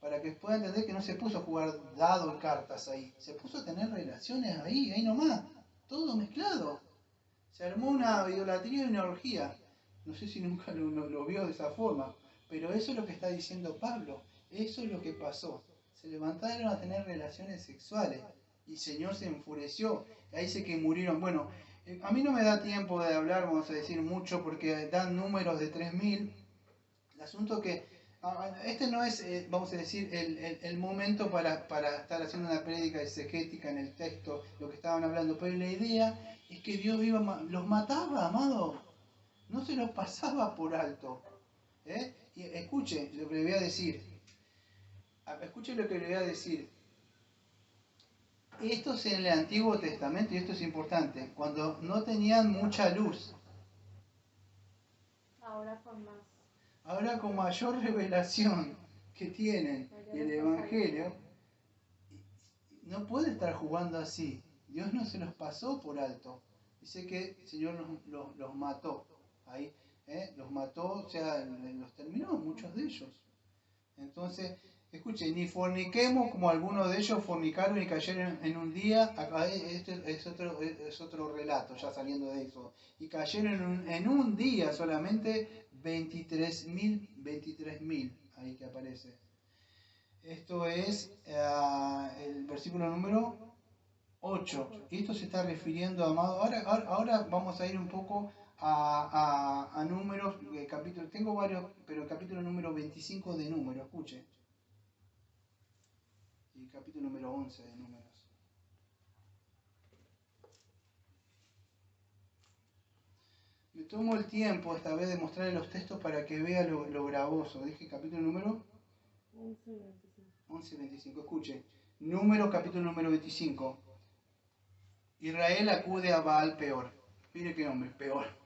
Para que pueda entender que no se puso a jugar dado y cartas ahí. Se puso a tener relaciones ahí nomás. Todo mezclado. Se armó una idolatría y una orgía. No sé si nunca lo vio de esa forma. Pero eso es lo que está diciendo Pablo. Eso es lo que pasó. Se levantaron a tener relaciones sexuales. Y el Señor se enfureció. Ahí dice que murieron. Bueno, a mí no me da tiempo de hablar, vamos a decir mucho, porque dan números de 3000. El asunto que este no es, vamos a decir, el momento para estar haciendo una prédica exegética en el texto, lo que estaban hablando, pero la idea es que Dios los mataba, amado. No se los pasaba por alto. Y escuche lo que le voy a decir. Escuche lo que le voy a decir. Esto es en el Antiguo Testamento y esto es importante. Cuando no tenían mucha luz. Ahora con mayor revelación que tienen el Evangelio, no puede estar jugando así. Dios no se los pasó por alto. Dice que el Señor los mató. Ahí, los mató, o sea, los terminó, muchos de ellos. Entonces, escuchen, ni forniquemos como algunos de ellos fornicaron y cayeron en un día. Este es otro relato, ya saliendo de eso. Y cayeron en un día solamente 23.000, ahí que aparece. Esto es el versículo número 8. Y esto se está refiriendo, amado. Ahora vamos a ir un poco a números, capítulo. Tengo varios, pero el capítulo número 25 de Números, escuche. Y el capítulo número 11 de Números. Me tomo el tiempo esta vez de mostrarle los textos para que vea lo gravoso. Dije capítulo número 11:25. Escuche. Número capítulo número 25. Israel acude a Baal Peor. Mire qué nombre, Peor.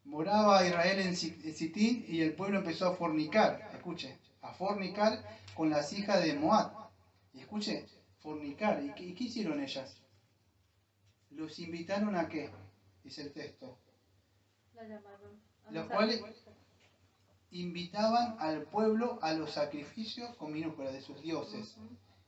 Moraba Israel en Sitín y el pueblo empezó a fornicar. Escuche. A fornicar con las hijas de Moab. Y escuche, fornicar. ¿Y qué hicieron ellas? Los invitaron a qué, dice el texto. Los cuales invitaban al pueblo a los sacrificios con minúsculas de sus dioses.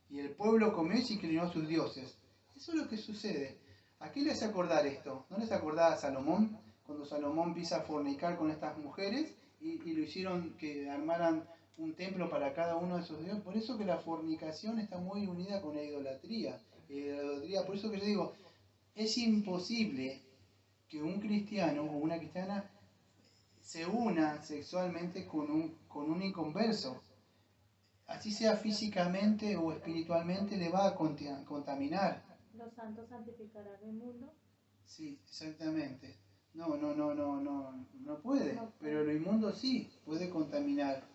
Y el pueblo comió y se inclinó a sus dioses. Eso es lo que sucede. ¿A qué le hace acordar esto? ¿No les acordaba a Salomón? Cuando Salomón empieza a fornicar con estas mujeres y lo hicieron que armaran un templo para cada uno de esos dioses. Por eso que la fornicación está muy unida con la idolatría. Por eso que yo digo, es imposible que un cristiano o una cristiana se una sexualmente con un inconverso. Así sea físicamente o espiritualmente, le va a contaminar. ¿Los santos santificarán el mundo? Sí, exactamente. No puede, pero lo inmundo sí puede contaminar.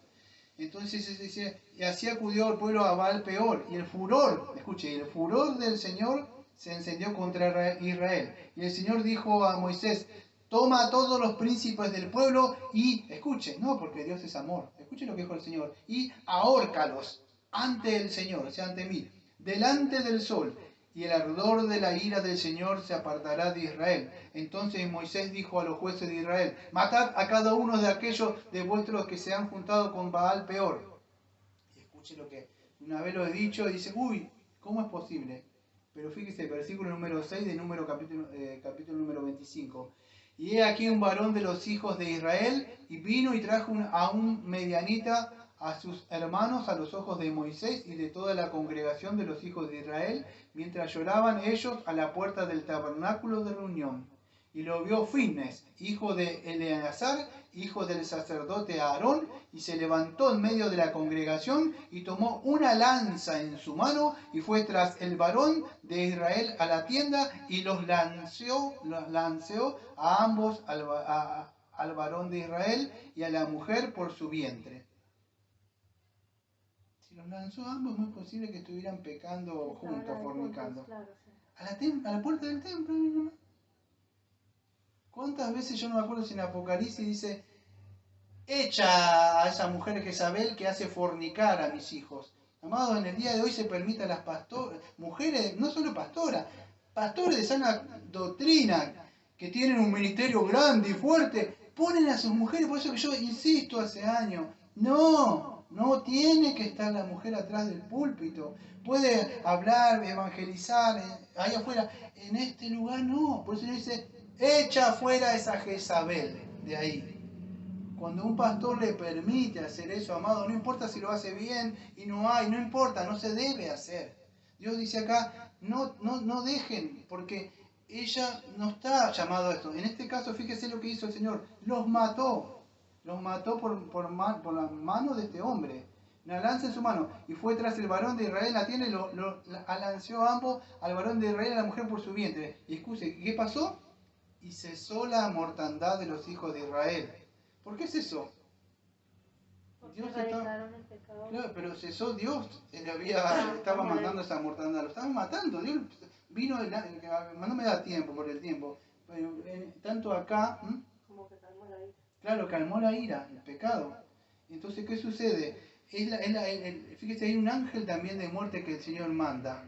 Entonces dice, y así acudió el pueblo a Baal peor, y el furor, escuche, el furor del Señor se encendió contra Israel. Y el Señor dijo a Moisés, toma a todos los príncipes del pueblo y, escuche, no, porque Dios es amor, escuche lo que dijo el Señor, y ahórcalos ante el Señor, o sea, ante mí, delante del sol, y el ardor de la ira del Señor se apartará de Israel. Entonces Moisés dijo a los jueces de Israel, matad a cada uno de aquellos de vuestros que se han juntado con Baal peor. Y escuche lo que una vez lo he dicho, y dice, uy, ¿cómo es posible? Pero fíjese, versículo número 6 de capítulo número 25. Y he aquí un varón de los hijos de Israel, y vino y trajo a un medianita a sus hermanos a los ojos de Moisés y de toda la congregación de los hijos de Israel, mientras lloraban ellos a la puerta del tabernáculo de reunión. Y lo vio Finnes, hijo de Eleazar, hijo del sacerdote Aarón, y se levantó en medio de la congregación y tomó una lanza en su mano y fue tras el varón de Israel a la tienda y los lanceó a ambos, al varón de Israel y a la mujer por su vientre. Si los lanzó a ambos, es muy posible que estuvieran pecando juntos, fornicando. Claro, sí. A la puerta del templo. ¿Cuántas veces, yo no me acuerdo si en Apocalipsis dice, echa a esa mujer Jezabel que hace fornicar a mis hijos? Amados, en el día de hoy se permite a las mujeres, no solo pastoras, pastores de sana doctrina, que tienen un ministerio grande y fuerte, ponen a sus mujeres, por eso que yo insisto hace años, no tiene que estar la mujer atrás del púlpito, puede hablar, evangelizar, ahí afuera, en este lugar no, por eso dice, echa fuera a esa Jezabel de ahí. Cuando un pastor le permite hacer eso, amado, no importa si lo hace bien y no importa, no se debe hacer. Dios dice acá, no dejen, porque ella no está llamado a esto. En este caso, fíjese lo que hizo el Señor, los mató por la mano de este hombre. Una lanza en su mano, y fue tras el varón de Israel, la tiene, lanzó a ambos, al varón de Israel y a la mujer por su vientre. Y escuche, ¿qué pasó? Y cesó la mortandad de los hijos de Israel. ¿Por qué cesó? Dios estaba, el pecado. claro, pero cesó Dios, estaba mandando esa mortandad, lo estaban matando. Dios vino, no me da tiempo por el tiempo, pero tanto acá, Como que calmó la ira. claro, calmó la ira, el pecado. Entonces, ¿qué sucede? Fíjese, hay un ángel también de muerte que el Señor manda.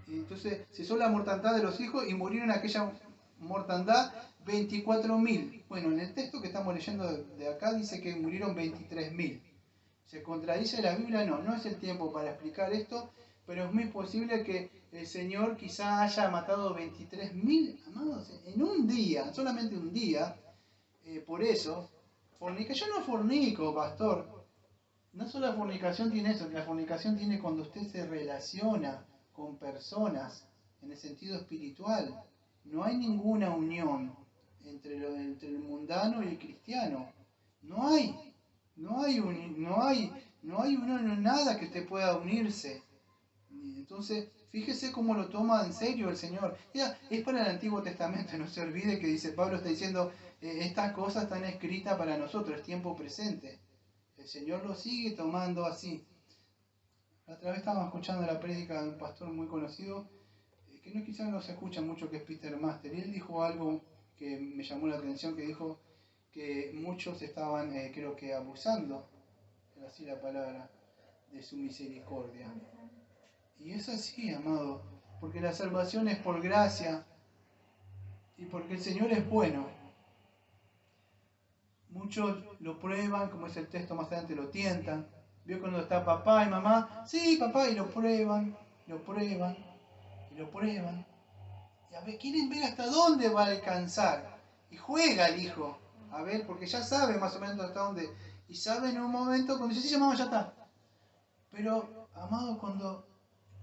Entonces cesó la mortandad de los hijos y murieron aquella mortandad 24.000. Bueno, en el texto que estamos leyendo de acá dice que murieron 23.000. ¿Se contradice la Biblia? No es el tiempo para explicar esto, pero es muy posible que el Señor quizá haya matado 23.000, amados, en un día, solamente un día. Por eso, yo no fornico, pastor. No solo la fornicación tiene eso, la fornicación tiene cuando usted se relaciona con personas en el sentido espiritual. No hay ninguna unión entre el mundano y el cristiano. No hay unión, nada que usted pueda unirse. Entonces, fíjese cómo lo toma en serio el Señor. Ya, es para el Antiguo Testamento, no se olvide que dice, Pablo está diciendo, estas cosas están escritas para nosotros, es tiempo presente. El Señor lo sigue tomando así. La otra vez estábamos escuchando la prédica de un pastor muy conocido, que quizás no se escucha mucho, que es Peter Master, y él dijo algo que me llamó la atención, que dijo que muchos estaban, creo que abusando, era así la palabra, de su misericordia. Y es así, amado, porque la salvación es por gracia y porque el Señor es bueno. Muchos lo prueban, como es el texto más adelante, lo tientan. Vio cuando está papá y mamá, sí, papá, y lo prueban. Y a ver, quieren ver hasta dónde va a alcanzar. Y juega el hijo, a ver, porque ya sabe más o menos hasta dónde. Y sabe en un momento, cuando dice, sí, mamá, ya está. Pero, amado, cuando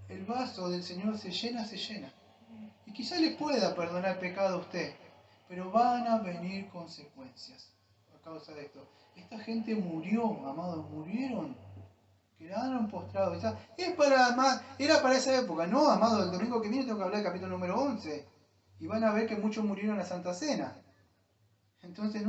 el vaso del Señor se llena. Y quizá le pueda perdonar pecado a usted. pero van a venir consecuencias a causa de esto. Esta gente murió, amados, murieron, quedaron postrados. Era para esa época. No, amado, el domingo que viene tengo que hablar del capítulo número 11. Y van a ver que muchos murieron en la Santa Cena. Entonces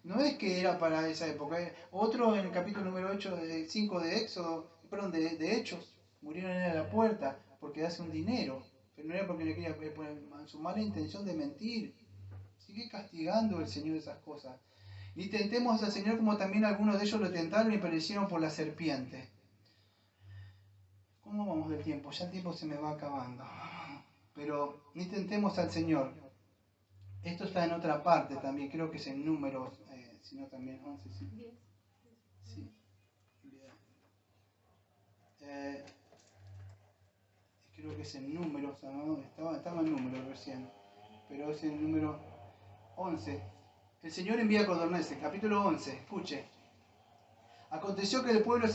no es que era para esa época. Otro en el capítulo número 5 de Éxodo, perdón, de Hechos, murieron en la puerta porque hace un dinero. Pero no era porque le quería poner su mala intención de mentir. Sigue castigando el Señor esas cosas. Y tentemos al Señor como también algunos de ellos lo tentaron y perecieron por la serpiente. ¿Cómo vamos del tiempo? Ya el tiempo se me va acabando. Pero ni tentemos al Señor. Esto está en otra parte también, creo que es en Números, sino también 11, sí. 10. Sí. Bien. Creo que es en Números, ¿no? Estaba en Números recién, pero es en número 11. El Señor envía codornices, capítulo 11, escuche. Aconteció que el pueblo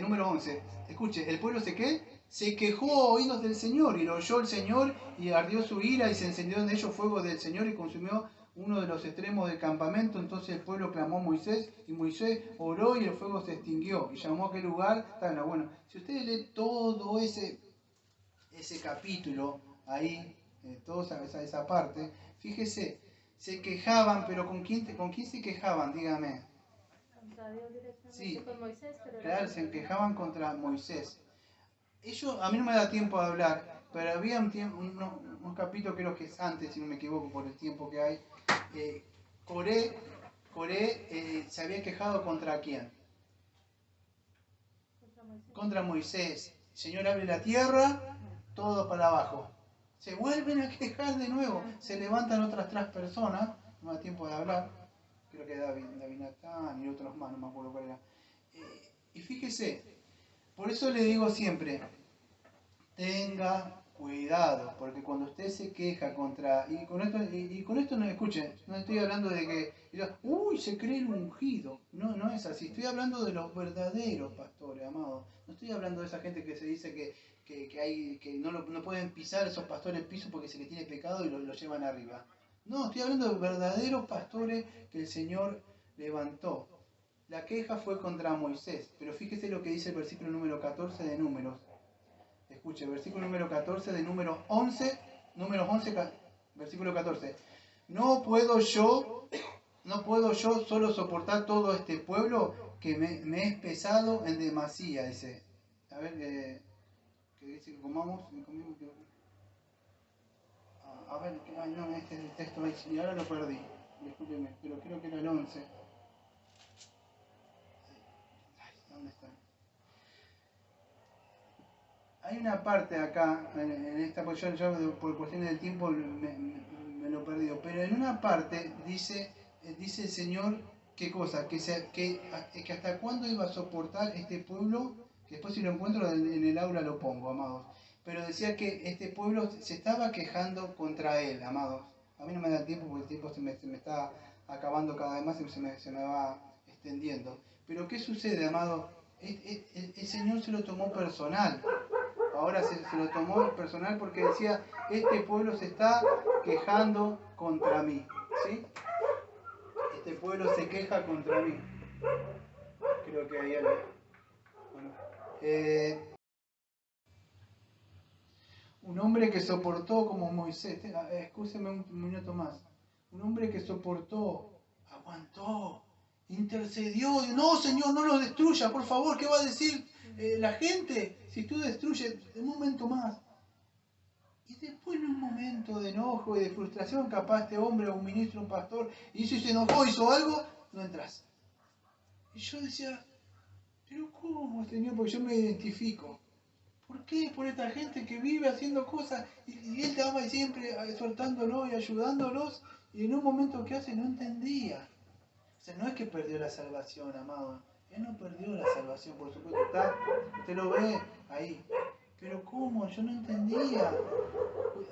número 11, escuche, el pueblo se quejó a oídos del Señor, y lo oyó el Señor, y ardió su ira, y se encendió en ellos fuego del Señor, y consumió uno de los extremos del campamento. Entonces el pueblo clamó a Moisés, y Moisés oró, y el fuego se extinguió, y llamó a aquel lugar. Bueno, si ustedes leen todo ese capítulo, ahí, toda esa parte, fíjese, se quejaban, pero ¿con quién se quejaban? Dígame. Contra Dios directamente, Sí, con Moisés, pero claro, se quejaban contra Moisés. A mí no me da tiempo de hablar, pero había un capítulo, creo que es antes, si no me equivoco, por el tiempo que hay. Coré se había quejado ¿contra quién? Contra Moisés. Señor, abre la tierra, todo para abajo. Se vuelven a quejar de nuevo. Se levantan otras 3 personas, no me da tiempo de hablar. Creo que David Natán y otros más, no me acuerdo cuál era. Y fíjese, por eso le digo siempre, tenga cuidado, porque cuando usted se queja contra... Y con esto no escuchen, no estoy hablando de que... ¡Uy! Se cree el ungido. No es así. Estoy hablando de los verdaderos pastores, amados. No estoy hablando de esa gente que se dice que no pueden pisar esos pastores el piso porque se les tiene pecado y lo llevan arriba. No, estoy hablando de verdaderos pastores que el Señor levantó. La queja fue contra Moisés, pero fíjese lo que dice el versículo número 14 de Números. Escuche, versículo número 14 de Números 11, versículo 14. No puedo yo solo soportar todo este pueblo que me es pesado en demasía, dice. A ver, que dice que comamos. A ver, no, este es el texto, y ahora lo perdí, discúlpeme, pero creo que era el 11. ¿Dónde está? Hay una parte acá, en esta posición, yo por cuestiones del tiempo me lo he perdido, pero en una parte dice el Señor, ¿qué cosa? Que hasta cuándo iba a soportar este pueblo, que después si lo encuentro en el aula lo pongo, amados. Pero decía que este pueblo se estaba quejando contra él, amados. A mí no me da tiempo porque el tiempo se me está acabando cada vez más y se me va extendiendo. Pero ¿qué sucede, amados? El Señor se lo tomó personal. Ahora se lo tomó personal porque decía, este pueblo se está quejando contra mí. ¿Sí? Este pueblo se queja contra mí. Creo que hay algo. Bueno, un hombre que soportó como Moisés, escúcheme un minuto más, un hombre que soportó, aguantó, intercedió, no Señor, no lo destruya, por favor, ¿qué va a decir la gente si tú destruyes? Un momento más. Y después en un momento de enojo y de frustración, capaz este hombre o un ministro, un pastor, y si se enojó, hizo algo, no entras. Y yo decía, pero ¿cómo, Señor? Porque yo me identifico. ¿Por qué? Por esta gente que vive haciendo cosas y Él estaba siempre exhortándolos y ayudándolos, y en un momento que hace no entendía. O sea, no es que perdió la salvación, amado. Él no perdió la salvación, por supuesto, usted lo ve ahí. Pero ¿cómo? Yo no entendía.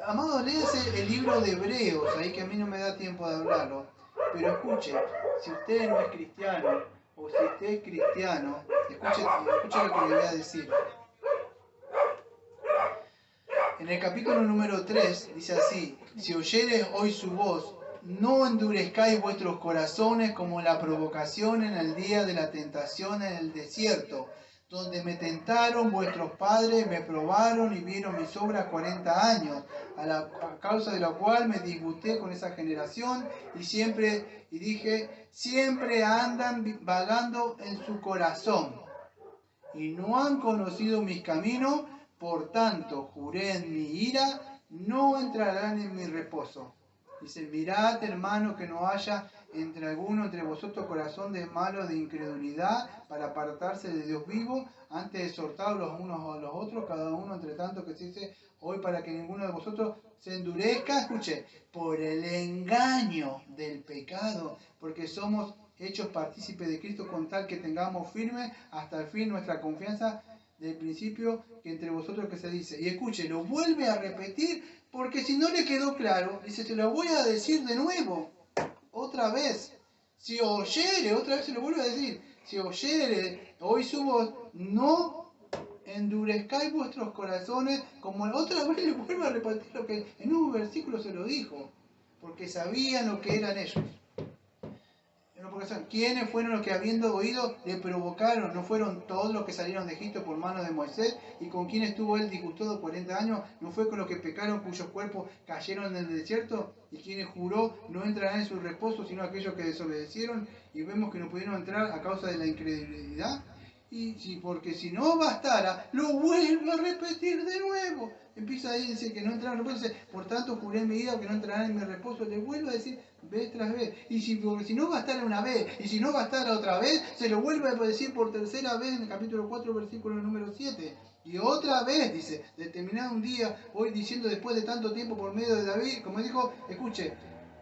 Amado, léase el libro de Hebreos, ahí que a mí no me da tiempo de hablarlo. Pero escuche, si usted no es cristiano, o si usted es cristiano, escuche lo que le voy a decir. En el capítulo número 3 dice así: si oyeres hoy su voz, no endurezcáis vuestros corazones como la provocación en el día de la tentación en el desierto, donde me tentaron vuestros padres, me probaron y vieron mis obras 40 años, a causa de la cual me disgusté con esa generación y dije, siempre andan vagando en su corazón y no han conocido mis caminos, por tanto juré en mi ira, no entrarán en mi reposo. Dice, mirad, hermano, que no haya entre vosotros corazón de malo, de incredulidad, para apartarse de Dios vivo, antes de exhortaros los unos a los otros, cada uno entre tanto que se dice hoy, para que ninguno de vosotros se endurezca, escuche, por el engaño del pecado, porque somos hechos partícipes de Cristo con tal que tengamos firme hasta el fin nuestra confianza del principio que entre vosotros que se dice. Y escuche, lo vuelve a repetir porque si no le quedó claro, dice, te lo voy a decir de nuevo, otra vez. Si oyere, otra vez se lo vuelve a decir, si oyere, hoy subo, no endurezcáis vuestros corazones, como otra vez le vuelve a repetir lo que en un versículo se lo dijo, porque sabían lo que eran ellos. ¿Quiénes fueron los que habiendo oído le provocaron? ¿No fueron todos los que salieron de Egipto por mano de Moisés? ¿Y con quién estuvo él disgustado 40 años? ¿No fue con los que pecaron cuyos cuerpos cayeron en el desierto? ¿Y quienes juró no entrarán en su reposo sino aquellos que desobedecieron? Y vemos que no pudieron entrar a causa de la incredulidad. Porque si no bastara, lo vuelve a repetir de nuevo. Empieza ahí, dice que no entraron en reposo, dice, por tanto juré en mi vida que no entrarán en mi reposo. Le vuelve a decir vez tras vez. Porque si no bastara una vez, y si no bastara otra vez, se lo vuelve a decir por tercera vez en el capítulo 4, versículo número 7. Y otra vez, dice, determinado un día, hoy diciendo después de tanto tiempo por medio de David, como dijo, escuche,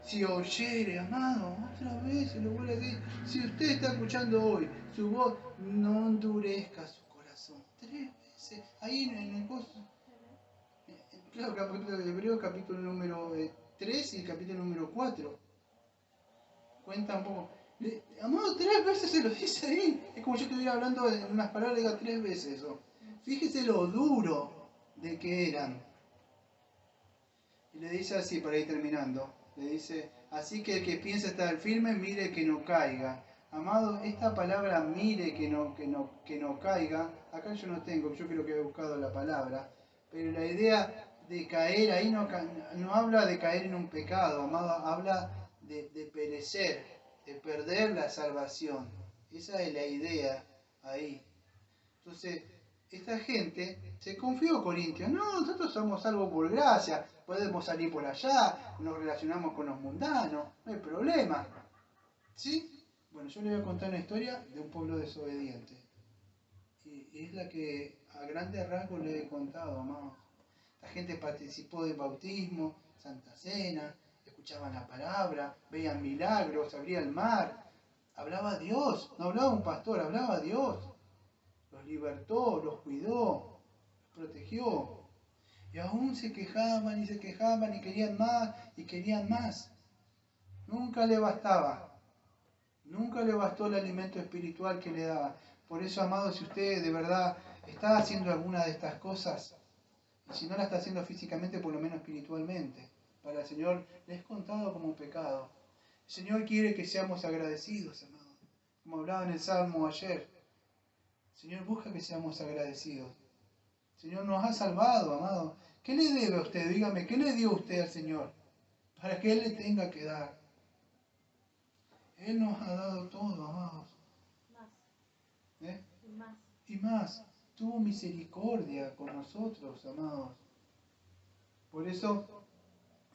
si oyere, amado, otra vez se lo vuelve a decir, si usted está escuchando hoy su voz, no endurezca su corazón. 3 veces, ahí en el costo. Claro, capítulo de Hebreos, capítulo número 3 y el capítulo número 4. Cuenta un poco. Amado, 3 veces se lo dice ahí. Es como yo estuviera hablando en unas palabras, diga 3 veces eso. Fíjese lo duro de que eran. Y le dice así, para ir terminando. Le dice, así que el que piensa estar firme, mire que no caiga. Amado, esta palabra mire que no caiga, acá yo no tengo, yo creo que he buscado la palabra, pero la idea de caer ahí no habla de caer en un pecado, amado, habla de perecer, de perder la salvación. Esa es la idea ahí. Entonces, esta gente se confió, Corintios. No, nosotros somos salvos por gracia, podemos salir por allá, nos relacionamos con los mundanos, no hay problema. ¿Sí? Bueno, yo le voy a contar una historia de un pueblo desobediente. Y es la que a grandes rasgos le he contado, amados. La gente participó del bautismo, Santa Cena, escuchaban la palabra, veían milagros, abría el mar. Hablaba a Dios, no hablaba un pastor, hablaba a Dios. Los libertó, los cuidó, los protegió. Y aún se quejaban y querían más y querían más. Nunca le bastaba. Nunca le bastó el alimento espiritual que le daba. Por eso, amados, si usted de verdad está haciendo alguna de estas cosas, y si no la está haciendo físicamente, por lo menos espiritualmente, para el Señor le es contado como un pecado. El Señor quiere que seamos agradecidos, amados. Como hablaba en el Salmo ayer. El Señor busca que seamos agradecidos. El Señor nos ha salvado, amado. ¿Qué le debe a usted? Dígame, ¿qué le dio usted al Señor? Para que Él le tenga que dar. Él nos ha dado todo, amados. Más. ¿Eh? Y más. Y más, tuvo misericordia con nosotros, amados. Por eso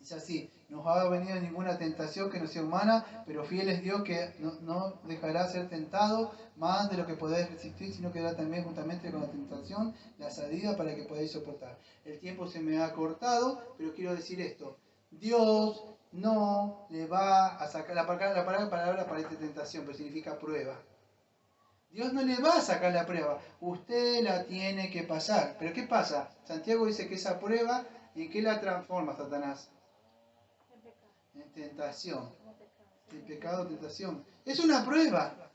es así, nos ha venido ninguna tentación que no sea humana, pero fiel es Dios que no dejará ser tentado más de lo que podáis resistir, sino que dará también juntamente con la tentación la salida para que podáis soportar. El tiempo se me ha cortado, pero quiero decir esto. Dios no le va a sacar la palabra para esta tentación, pero significa prueba. Dios no le va a sacar la prueba, usted la tiene que pasar. Pero ¿qué pasa? Santiago dice que esa prueba, ¿en qué la transforma Satanás? En pecado. En tentación. Como pecado. En pecado, tentación. Es una prueba.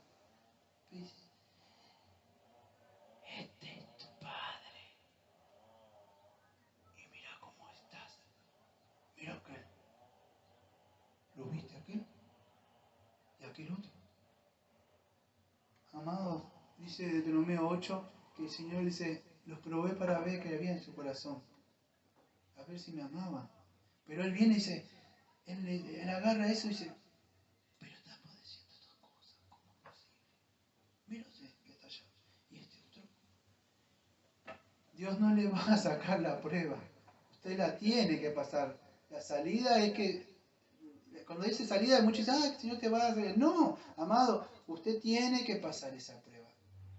Este es tu padre. Y mira cómo estás. Mira que lo viste aquel otro. Amados, dice Deuteronomio 8 que el Señor dice, los probé para ver qué había en su corazón, a ver si me amaban. Pero él viene y dice, él agarra eso y dice, pero está padeciendo estas cosas, ¿cómo es posible? Mira usted que está allá. Y este otro. Dios no le va a sacar la prueba. Usted la tiene que pasar. La salida es que, cuando dice salida, muchos dicen, el Señor te va a hacer. No, amado, usted tiene que pasar esa prueba.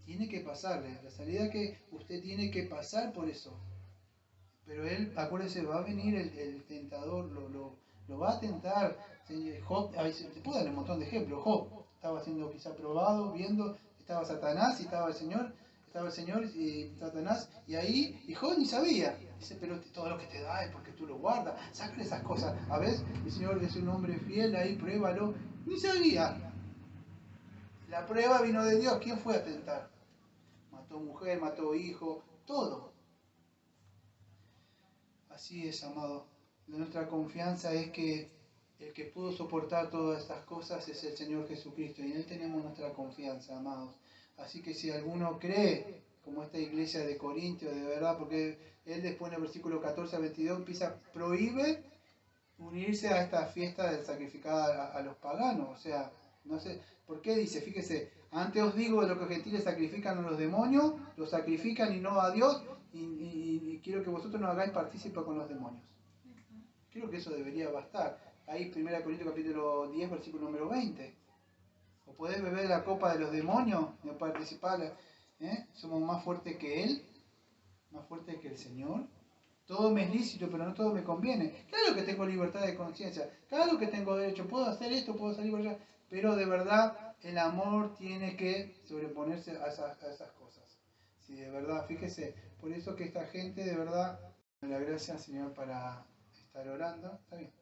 Tiene que pasarle. La salida que usted tiene que pasar por eso. Pero él, acuérdese, va a venir el tentador, lo va a tentar. Job, te puedo dar un montón de ejemplos. Job estaba siendo quizá probado, viendo, estaba Satanás y estaba el Señor y Satanás, y Job ni sabía. Dice, pero todo lo que te da es porque tú lo guardas. Sácale esas cosas. A veces el Señor es un hombre fiel, ahí pruébalo. Ni sabía. La prueba vino de Dios. ¿Quién fue a tentar? Mató mujer, mató hijo, todo. Así es, amado. Nuestra confianza es que el que pudo soportar todas estas cosas es el Señor Jesucristo. Y en Él tenemos nuestra confianza, amados. Así que si alguno cree, como esta iglesia de Corintios, de verdad, porque Él después en el versículo 14 a 22 prohíbe unirse a esta fiesta del sacrificada a los paganos. O sea, no sé, ¿por qué dice? Fíjese, antes os digo de lo que los gentiles sacrifican a los demonios, los sacrifican y no a Dios, y quiero que vosotros nos hagáis partícipe con los demonios. Creo que eso debería bastar. Ahí 1 Corintios capítulo 10, versículo número 20. ¿O podés beber la copa de los demonios y participar? ¿Somos más fuertes que Él? ¿Más fuertes que el Señor? Todo me es lícito, pero no todo me conviene. Claro que tengo libertad de conciencia, claro que tengo derecho, puedo hacer esto, puedo salir por allá, pero de verdad el amor tiene que sobreponerse a esas cosas. Si de verdad, fíjese, por eso que esta gente de verdad, la gracia, Señor, para estar orando, está bien.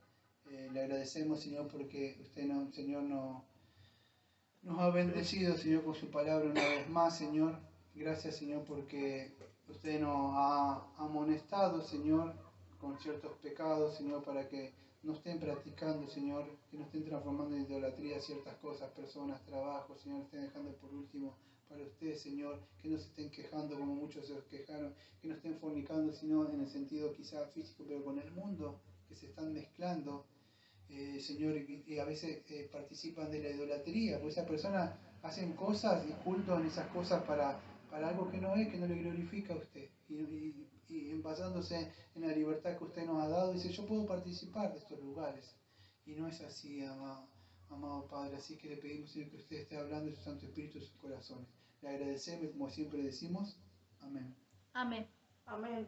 Le agradecemos, Señor, porque usted, Señor, nos ha bendecido, Señor, con su palabra una vez más, Señor. Gracias, Señor, porque usted nos ha amonestado, Señor, con ciertos pecados, Señor, para que no estén practicando, Señor, que no estén transformando en idolatría ciertas cosas, personas, trabajos, Señor, estén dejando por último para usted, Señor, que no se estén quejando como muchos se quejaron, que no estén fornicando, sino en el sentido quizá físico, pero con el mundo, que se están mezclando. Señor, y a veces participan de la idolatría, pues esas personas hacen cosas y cultos en esas cosas para algo que no es, que no le glorifica a usted. Y basándose en la libertad que usted nos ha dado, dice, yo puedo participar de estos lugares. Y no es así, amado Padre. Así que le pedimos, Señor, que usted esté hablando de su Santo Espíritu en sus corazones. Le agradecemos, como siempre decimos, amén. Amén. Amén.